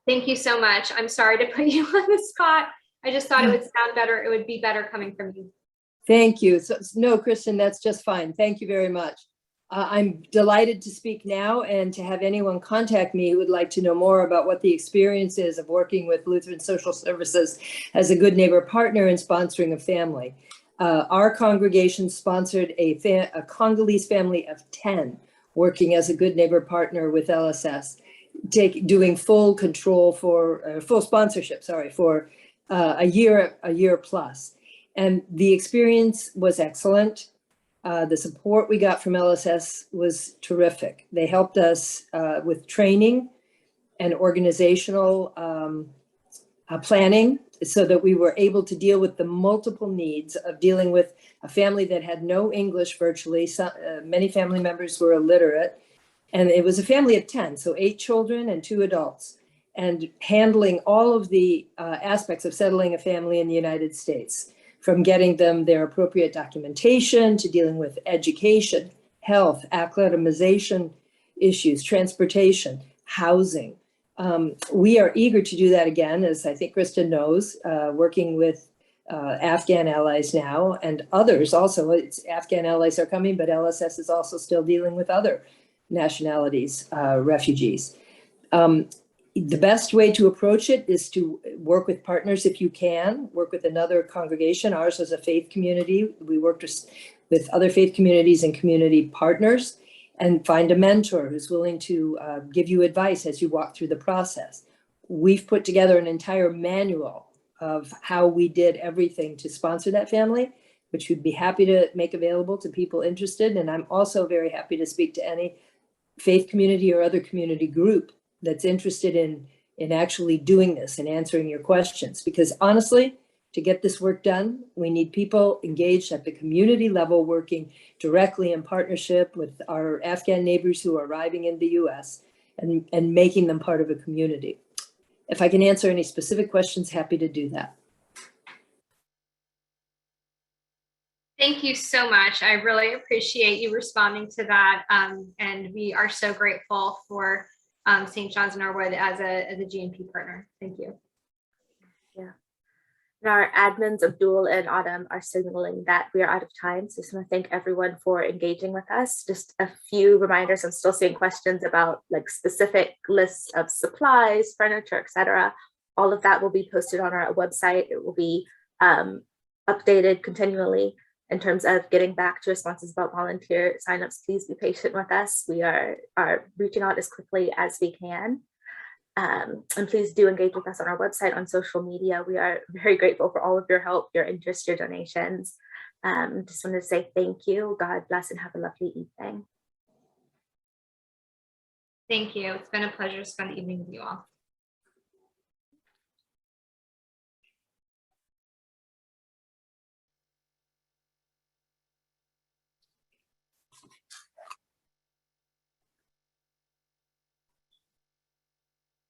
Thank you so much. I'm sorry to put you on the spot. I just thought it would sound better. It would be better coming from you. Thank you. So, no, Kristen, that's just fine. Thank you very much. I'm delighted to speak now and to have anyone contact me who would like to know more about what the experience is of working with Lutheran Social Services as a good neighbor partner in sponsoring a family. Our congregation sponsored a Congolese family of 10 working as a good neighbor partner with LSS, doing full control for full sponsorship, for a year plus. And the experience was excellent. The support we got from LSS was terrific. They helped us with training and organizational planning so that we were able to deal with the multiple needs of dealing with a family that had no English virtually. Many family members were illiterate. And it was a family of 10, so 8 children and 2 adults, and handling all of the aspects of settling a family in the United States, from getting them their appropriate documentation to dealing with education, health, acclimatization issues, transportation, housing. We are eager to do that again, as I think Krista knows, working with Afghan allies now and others also. Afghan allies are coming, but LSS is also still dealing with other nationalities, refugees. The best way to approach it is to work with partners if you can, work with another congregation. Ours is a faith community. We worked with other faith communities and community partners, and find a mentor who's willing to give you advice as you walk through the process. We've put together an entire manual of how we did everything to sponsor that family, which we'd be happy to make available to people interested. And I'm also very happy to speak to any faith community or other community group that's interested in actually doing this and answering your questions. Because honestly, to get this work done, we need people engaged at the community level, working directly in partnership with our Afghan neighbors who are arriving in the US and making them part of a community. If I can answer any specific questions, happy to do that. Thank you so much. I really appreciate you responding to that. And we are so grateful for St. John's Norwood as a GNP partner. Thank you. Yeah. And our admins Abdul and Autumn are signaling that we are out of time. So I just want to thank everyone for engaging with us. Just a few reminders. I'm still seeing questions about like specific lists of supplies, furniture, etc. All of that will be posted on our website. It will be updated continually. In terms of getting back to responses about volunteer signups, please be patient with us. We are reaching out as quickly as we can. And please do engage with us on our website, on social media. We are very grateful for all of your help, your interest, your donations. Just wanted to say thank you. God bless and have a lovely evening. Thank you. It's been a pleasure to spend the evening with you all.